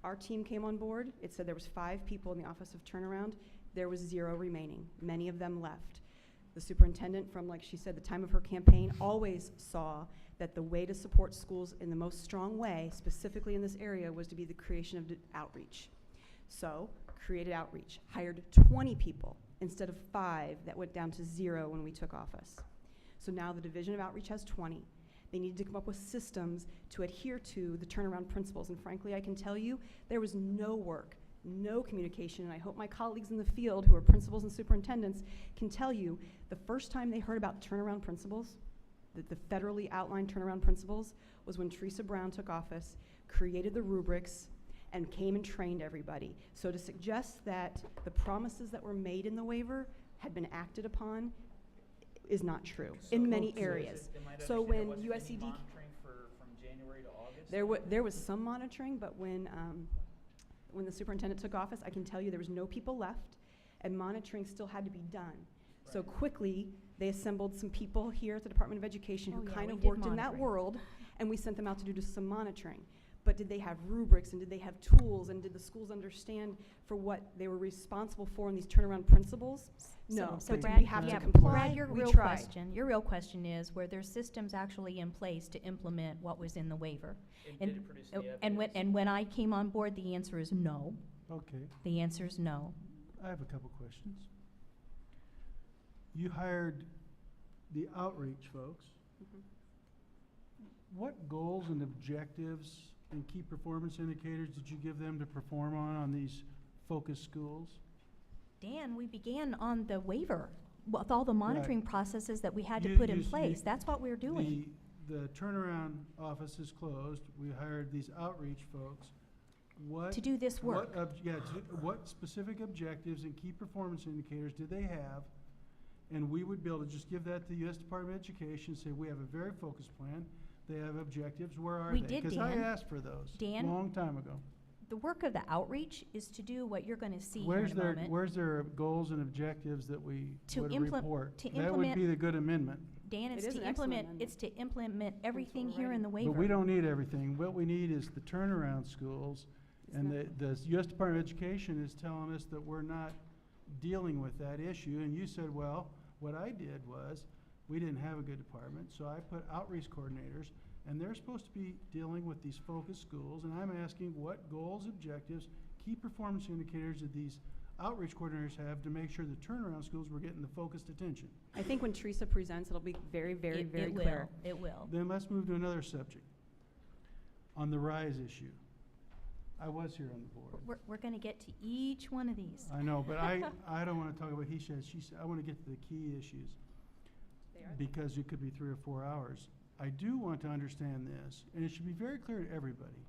our team came on board, it said there was 5 people in the Office of Turnaround. There was 0 remaining. Many of them left. The superintendent, from, like she said, the time of her campaign, always saw that the way to support schools in the most strong way, specifically in this area, was to be the creation of outreach. So, created outreach, hired 20 people instead of 5 that went down to 0 when we took office. So now the Division of Outreach has 20. They needed to come up with systems to adhere to the turnaround principles, and frankly, I can tell you, there was no work, no communication, and I hope my colleagues in the field who are principals and superintendents can tell you the first time they heard about turnaround principles, the federally outlined turnaround principles, was when Teresa Brown took office, created the rubrics, and came and trained everybody. So to suggest that the promises that were made in the waiver had been acted upon is not true in many areas. So when USCD monitoring from January to August? there was some monitoring, but when the superintendent took office, I can tell you there was no people left, and monitoring still had to be done. So quickly, they assembled some people here at the Department of Education who kind of worked in that world, and we sent them out to do just some monitoring. But did they have rubrics, and did they have tools, and did the schools understand for what they were responsible for in these turnaround principles? No. So But Brad, did we have to comply? Brad, your We real tried. question is, were there systems actually in place to implement what was in the waiver? Did it produce the evidence? And when I came on board, the answer is no. Okay, The answer is no. I have a couple questions. You hired the outreach folks. What goals and objectives and key performance indicators did you give them to perform on these focus schools? Dan, we began on the waiver with all the monitoring processes that we had to You- put in you- place. That's what we're doing. The turnaround office is closed. We hired these outreach folks. What? To do this work. What specific objectives and key performance indicators did they have And we would be able to just give that to the U.S. Department of Education, say, we have a very focused plan, they have objectives, where are We they? did, Because I Dan. asked for those, Dan? long time ago. The work of the outreach is to do what you're going to see here in a moment. Where's their goals and objectives that we To would implement- report? to That would be implement- the good amendment. Dan, It it's is to an excellent implement, amendment. it's to implement everything we're here in the waiver. But we don't need everything. What we need is the turnaround schools. And the U.S. Department of Education is telling us that we're not dealing with that issue. And you said, well, what I did was, we didn't have a good department, so I put outreach coordinators, and they're supposed to be dealing with these focus schools. And I'm asking what goals, objectives, key performance indicators that these outreach coordinators have to make sure the turnaround schools were getting the focused attention. I think when Teresa presents, it'll be very, very, It- very it clear. will, it will. Then let's move to another subject. On the RISE issue. I was here on the board. We're going to get to each one of these. I know, but I don't want to talk about he said, she said. I want to get to the key issues. Because it could be 3 or 4 hours. I do want to understand this, and it should be very clear to everybody.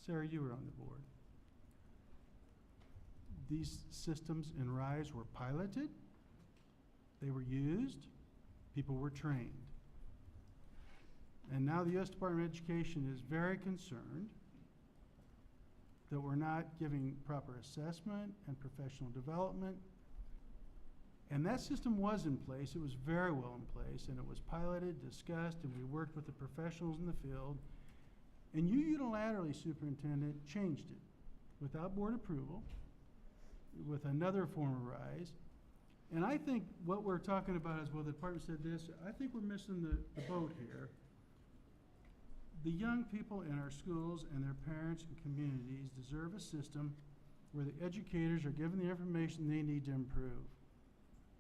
Sarah, you were on the board. These systems in RISE were piloted, they were used, people were trained. And now the U.S. Department of Education is very concerned that we're not giving proper assessment and professional development. And that system was in place, it was very well in place, and it was piloted, discussed, and we worked with the professionals in the field. And you unilaterally, Superintendent, changed it without board approval, with another form of RISE. And I think what we're talking about is, well, the department said this, I think we're missing the boat here. The young people in our schools and their parents and communities deserve a system where the educators are given the information they need to improve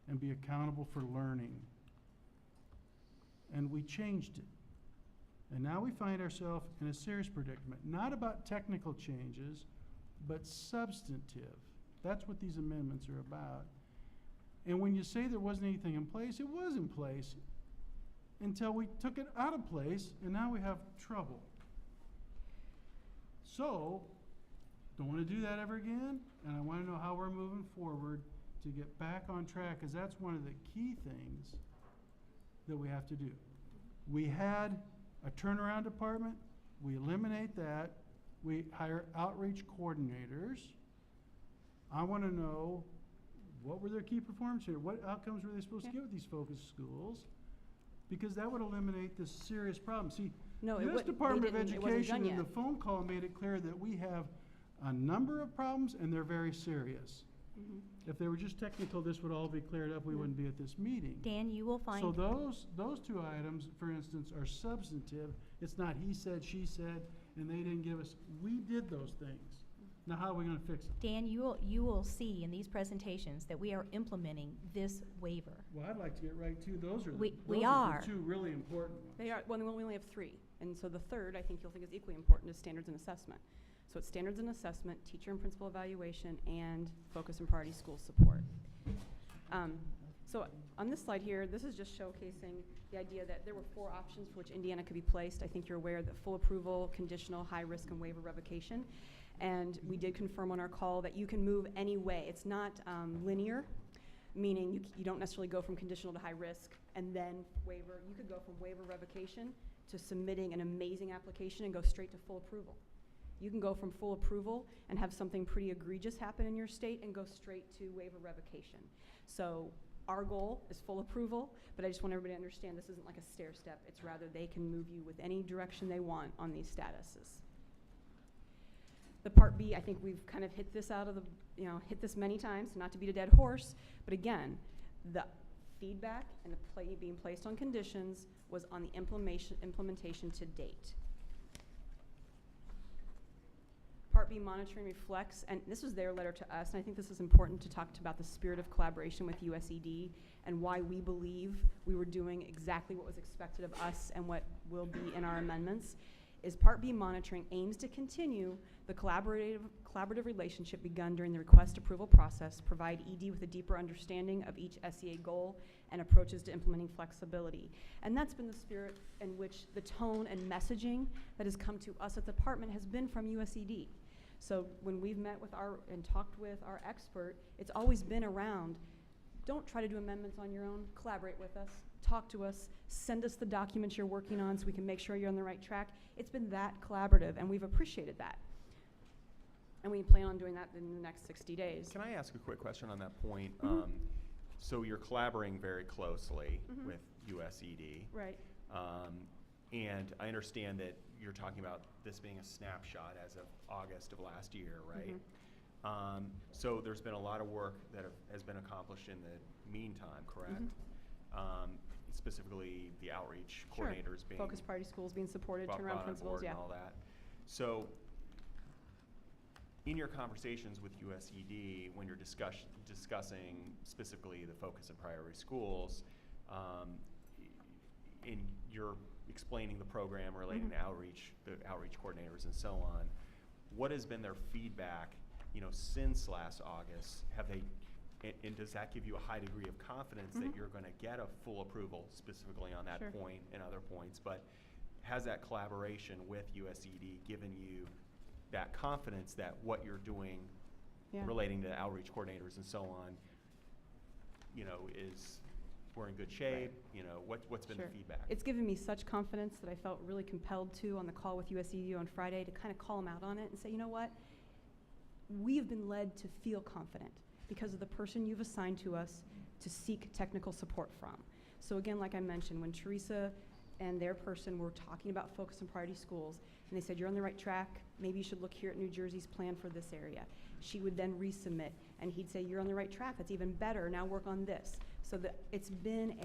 and be accountable for learning. And we changed it. And now we find ourselves in a serious predicament, not about technical changes, but substantive. That's what these amendments are about. And when you say there wasn't anything in place, it was in place until we took it out of place, and now we have trouble. So, don't want to do that ever again, and I want to know how we're moving forward to get back on track, because that's one of the key things that we have to do. We had a turnaround department, we eliminate that, we hire outreach coordinators. I want to know, what were their key performance here? What outcomes were they supposed to get with these focus schools? Because that would eliminate this serious problem. See, No, the it U.S. wouldn't- they Department of didn't- it wasn't Education done in the yet. phone call made it clear that we have a number of problems and they're very serious. Mhm. If they were just technical, this would all be cleared up, we wouldn't be at this meeting. Dan, you will find. So those two items, for instance, are substantive. It's not he said, she said, and they didn't give us, we did those things. Now how are we gonna fix it? Dan, you will see in these presentations that we are implementing this waiver. Well, I'd like to get right to, those are the, We those are. the two really important ones. They are, well, we only have 3. And so the third, I think you'll think is equally important, is standards and assessment. So it's standards and assessment, teacher and principal evaluation, and focus and priority school support. So on this slide here, this is just showcasing the idea that there were 4 options for which Indiana could be placed. I think you're aware that full approval, conditional, high risk, and waiver revocation. And we did confirm on our call that you can move any way. It's not linear, meaning you don't necessarily go from conditional to high risk and then waiver. You could go from waiver revocation to submitting an amazing application and go straight to full approval. You can go from full approval and have something pretty egregious happen in your state and go straight to waiver revocation. So our goal is full approval, but I just want everybody to understand this isn't like a stair step. It's rather they can move you with any direction they want on these statuses. The Part B, I think we've kind of hit this out of the, hit this many times, not to beat a dead horse, but again, the feedback and the being placed on conditions was on the implementation to date. Part B monitoring reflects, and this was their letter to us, and I think this is important to talk about the spirit of collaboration with USED and why we believe we were doing exactly what was expected of us and what will be in our amendments, is Part B monitoring aims to continue the collaborative relationship begun during the request approval process, provide ED with a deeper understanding of each SEA goal and approaches to implementing flexibility. And that's been the spirit in which the tone and messaging that has come to us at the department has been from USED. So when we've met with and talked with our expert, it's always been around don't try to do amendments on your own. Collaborate with us, talk to us, send us the documents you're working on so we can make sure you're on the right track. It's been that collaborative, and we've appreciated that. And we plan on doing that in the next 60 days. Can I ask a quick question on that point? Mhm. So you're collaborating very closely Mhm. with USED. Right. And I understand that you're talking about this being a snapshot as of August of last year, right? So there's been a lot of work that has been accomplished in the meantime, correct? Specifically the outreach Sure. coordinators being Focus priority schools being supported, brought turnaround on principals, board yeah. and all that. So in your conversations with USED, when you're discussing specifically the focus and priority schools, and you're explaining the program relating to outreach, the outreach coordinators and so on, what has been their feedback, since last August? Have they, and does that give you a high degree of confidence that you're going to get a full approval specifically on that Sure. point and other points? But has that collaboration with USED given you that confidence that what you're doing Yeah. relating to outreach coordinators and so on, we're in good shape? What's been Sure. the feedback? It's given me such confidence that I felt really compelled to, on the call with USED on Friday, to kind of call them out on it and say, you know what? We have been led to feel confident because of the person you've assigned to us to seek technical support from. So again, like I mentioned, when Teresa and their person were talking about focus and priority schools, and they said, you're on the right track, maybe you should look here at New Jersey's plan for this area. She would then resubmit, and he'd say, you're on the right track, that's even better, now work on this. So that it's been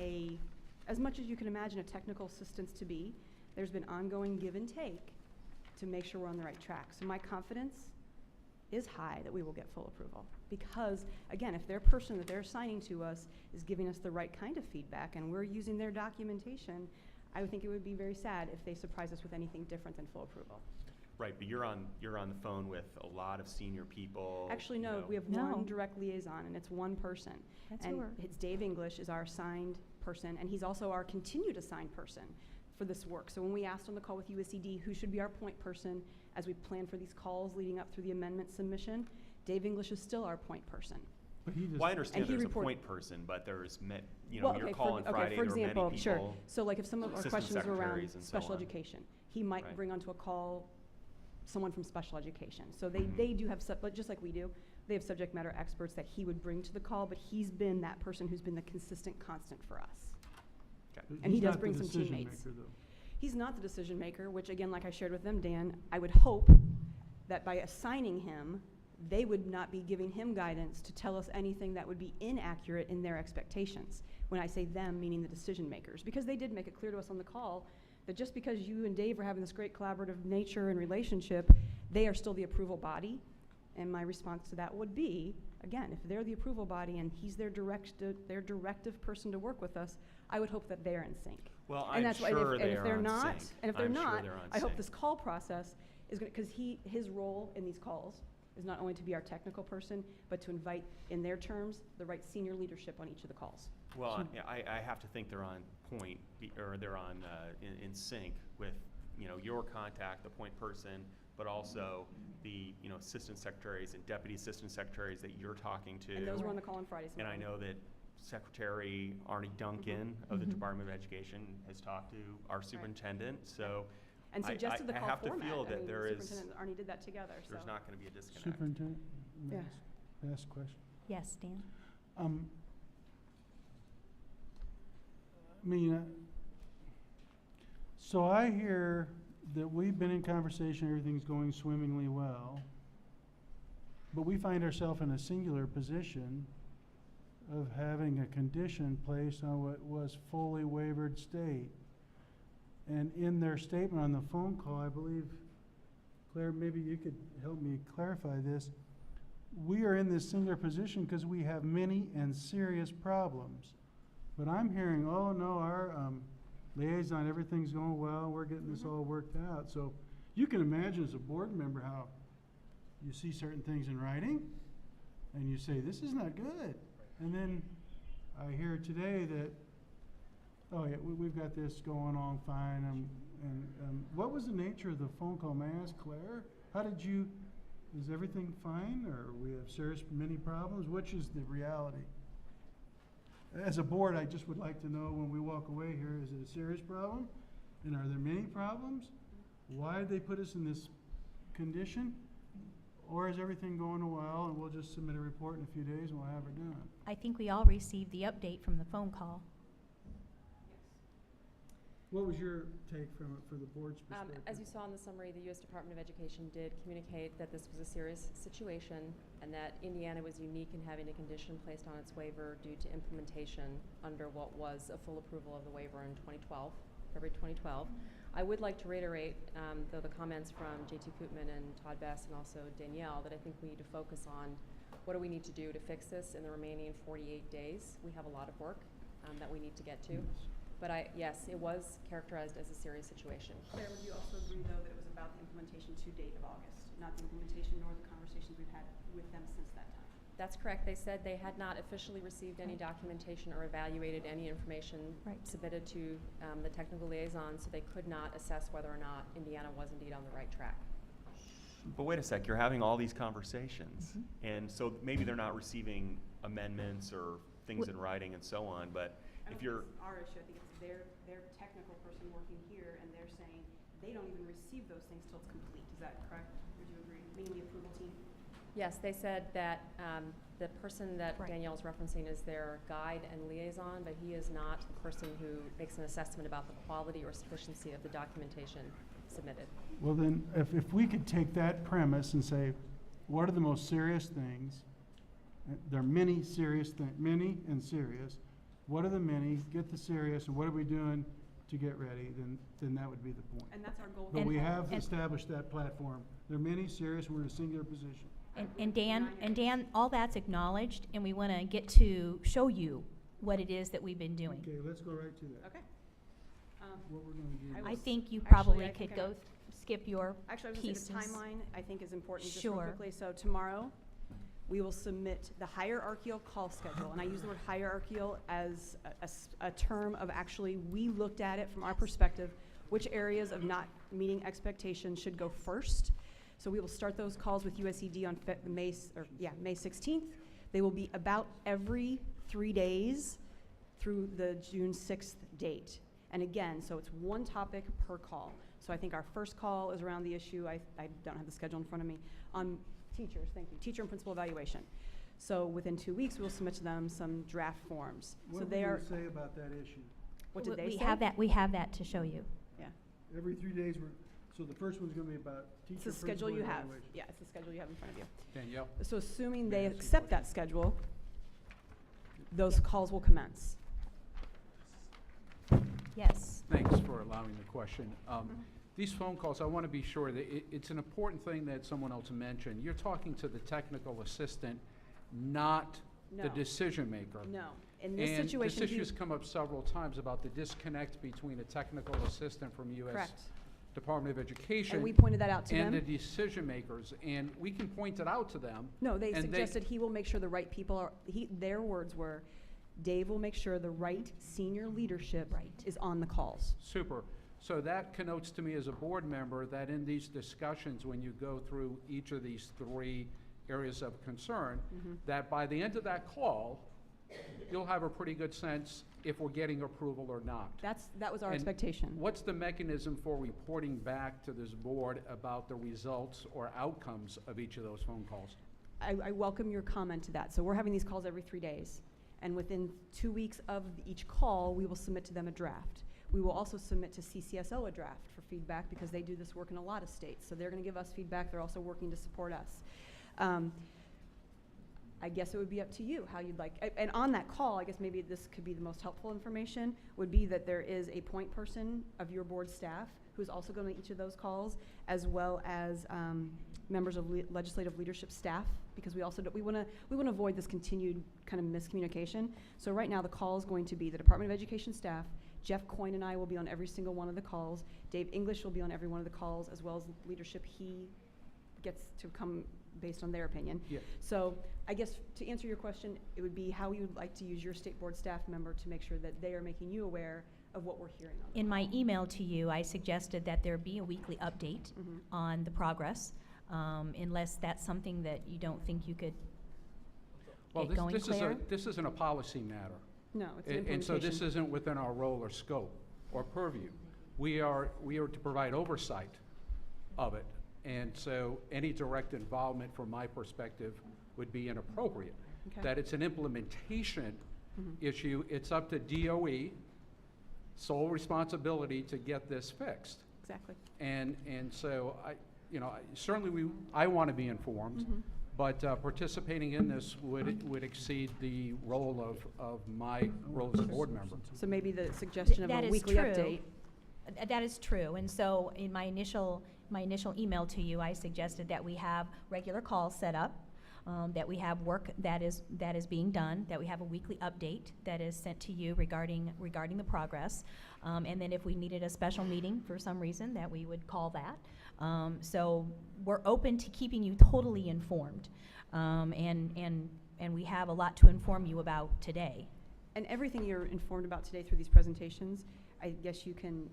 as much as you can imagine a technical assistance to be, there's been ongoing give and take to make sure we're on the right track. So my confidence is high that we will get full approval. Because, again, if their person that they're assigning to us is giving us the right kind of feedback and we're using their documentation, I would think it would be very sad if they surprise us with anything different than full approval. Right, but you're on the phone with a lot of senior people. Actually, no, we have one direct liaison, and it's one person. That's and her. it's Dave English is our assigned person, and he's also our continued assigned person for this work. So when we asked on the call with USED who should be our point person as we plan for these calls leading up through the amendment submission, Dave English is still our point person. But he just. Well, I understand And he there's a report- point person, but there's, Well, you're okay, calling Friday, for there are many example, people. sure. So like if some of our assistant questions are around secretaries and so special on. education, he might Right. bring onto a call someone from special education. So they do have, but just like we do, they have subject matter experts that he would bring to the call, but he's been that person who's been the consistent constant for us. Okay. And he He's does not the bring some decision teammates. maker, though. He's not the decision maker, which again, like I shared with them, Dan, I would hope that by assigning him, they would not be giving him guidance to tell us anything that would be inaccurate in their expectations. When I say them, meaning the decision makers, because they did make it clear to us on the call that just because you and Dave are having this great collaborative nature and relationship, they are still the approval body. And my response to that would be, again, if they're the approval body and he's their directive person to work with us, I would hope that they're in sync. Well, And I'm that's why, sure and they if are they're on not, sync. and if they're I'm sure not, they're on I hope sync. this call process is going to, because his role in these calls is not only to be our technical person, but to invite, in their terms, the right senior leadership on each of the calls. Well, I have to think they're on point, or they're on, in sync with, your contact, the point person, but also the, assistant secretaries and deputy assistant secretaries that you're talking to. And those were on the call on Friday. And I know that Secretary Arnie Duncan of the Department of Education has talked to our superintendent, so And suggested the I call have format. to feel I that mean, there is, Superintendent Arnie did that together, so. there's not gonna be a disconnect. Superintendent, may I Yeah. ask a question? Yes, Dan? So I hear that we've been in conversation, everything's going swimmingly well, but we find ourselves in a singular position of having a condition placed on what was fully waivered state. And in their statement on the phone call, I believe, Claire, maybe you could help me clarify this. We are in this singular position because we have many and serious problems. But I'm hearing, oh no, our liaison, everything's going well, we're getting this all worked out. So you can imagine as a board member how you see certain things in writing and you say, this is not good. And then I hear today that, oh yeah, we've got this going on fine. And what was the nature of the phone call? May I ask Claire? How did you, is everything fine or we have serious, many problems? Which is the reality? As a board, I just would like to know when we walk away here, is it a serious problem? And are there many problems? Why did they put us in this condition? Or is everything going well and we'll just submit a report in a few days and we'll have her done? I think we all received the update from the phone call. What was your take from it, for the board's perspective? As you saw in the summary, the U.S. Department of Education did communicate that this was a serious situation and that Indiana was unique in having a condition placed on its waiver due to implementation under what was a full approval of the waiver in 2012, February 2012. I would like to reiterate, though, the comments from J.T. Koopman and Todd Best and also Danielle, that I think we need to focus on what do we need to do to fix this in the remaining 48 days. We have a lot of work that we need to get to. But yes, it was characterized as a serious situation. Claire, would you also agree, though, that it was about the implementation to date of August, not the implementation nor the conversations we've had with them since that time? That's correct. They said they had not officially received any documentation or evaluated any information submitted to the technical liaison, so they could not assess whether or not Indiana was indeed on the right track. But wait a sec, you're having all these conversations, and so maybe they're not receiving amendments or things in writing and so on, but if you're... It's our issue, I think it's their technical person working here, and they're saying they don't even receive those things till it's complete. Is that correct? Would you agree? Meaning the approval team? Yes, they said that the person that Danielle's referencing is their guide and liaison, but he is not the person who makes an assessment about the quality or sufficiency of the documentation submitted. Well then, if we could take that premise and say, what are the most serious things? There are many serious things, many and serious. What are the many? Get the serious, and what are we doing to get ready? Then that would be the point. And that's our goal. But we have established that platform. There are many serious, we're in a singular position. And Dan, all that's acknowledged, and we want to get to show you what it is that we've been doing. Okay, let's go right to that. Okay. What we're going to do. I think you Actually, probably I think could go skip your Actually, I was pieces. going to say the timeline, I think, is important just real Sure. quickly. So tomorrow, we will submit the hierarchical call schedule. And I use the word hierarchical as a term of actually, we looked at it from our perspective, which areas of not meeting expectations should go first. So we will start those calls with USED on May 16th. They will be about every 3 days through the June 6th date. And again, so it's one topic per call. So I think our first call is around the issue, I don't have the schedule in front of me, on teachers, thank you, teacher and principal evaluation. So within 2 weeks, we'll submit to them some draft forms. What So did they are. say about that issue? What did they We say? have that to show you. Yeah. Every 3 days, so the first one's going to be about It's teacher the schedule principal you have. evaluation. Yeah, it's the schedule you have in front of you. Danielle? So assuming they accept that schedule, those calls will commence. Yes. Thanks for allowing the question. These phone calls, I want to be sure that it's an important thing that someone else mentioned. You're talking to the technical assistant, not the No. decision maker. No. In this And situation, this he- issue's come up several times about the disconnect between a technical assistant from U.S. Correct. Department of Education. And we pointed that out to and them. the decision makers, and we can point it out to them. No, they and suggested he will make sure the right people are, their words were, Dave will make sure the right senior leadership is on the calls. Super. So that connotes to me as a board member that in these discussions, when you go through each of these 3 areas of concern, that by the end of that call, you'll have a pretty good sense if we're getting approval or not. That was our And expectation. What's the mechanism for reporting back to this board about the results or outcomes of each of those phone calls? I welcome your comment to that. So we're having these calls every 3 days. And within 2 weeks of each call, we will submit to them a draft. We will also submit to CCSO a draft for feedback because they do this work in a lot of states. So they're going to give us feedback. They're also working to support us. I guess it would be up to you how you'd like. And on that call, I guess maybe this could be the most helpful information, would be that there is a point person of your board staff who's also going to each of those calls, as well as members of legislative leadership staff, because we also we want to avoid this continued kind of miscommunication. So right now the call is going to be the Department of Education staff. Jeff Coyne and I will be on every single one of the calls. Dave English will be on every one of the calls, as well as leadership he gets to come based on their opinion. Yeah. So I guess to answer your question, it would be how you would like to use your state board staff member to make sure that they are making you aware of what we're hearing on the In my call. email to you, I suggested that there be a weekly update on the progress, unless that's something that you don't think you could Well, get going, Claire. this isn't a policy matter. No, it's an And so this implementation. isn't within our role or scope or purview. We are to provide oversight of it. And so any direct involvement from my perspective would be inappropriate. Okay. That it's an implementation Mhm. issue, it's up to DOE, sole responsibility to get this fixed. Exactly. And so certainly I want to be informed, Mhm. but participating in this would exceed the role of my role as a board member. So maybe the suggestion of That a is weekly true. update. That is true, and so in my initial email to you, I suggested that we have regular calls set up, that we have work that is being done, that we have a weekly update that is sent to you regarding the progress, and then if we needed a special meeting for some reason, that we would call that. So we're open to keeping you totally informed, and we have a lot to inform you about today. And everything you're informed about today through these presentations, I guess you can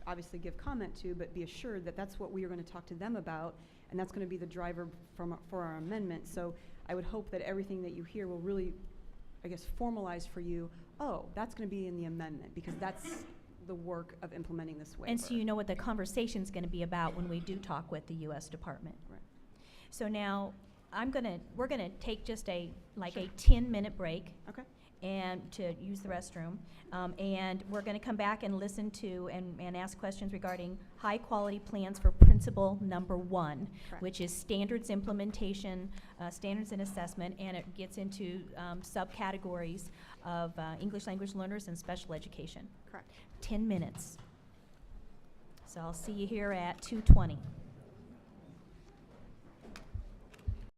obviously give comment to, but be assured that that's what we are going to talk to them about, and that's going to be the driver for our amendment. So I would hope that everything that you hear will really, I guess, formalize for you, oh, that's going to be in the amendment, because that's the work of implementing this waiver. And so you know what the conversation's going to be about when we do talk with the U.S. Department. Right. So now, we're going to take just a 10-minute break. Okay. And to use the restroom. And we're going to come back and listen to and ask questions regarding high-quality plans for principle number 1, Correct. which is standards implementation, standards and assessment, and it gets into subcategories of English language learners and special education. Correct. 10 minutes. So I'll see you here at 2:20.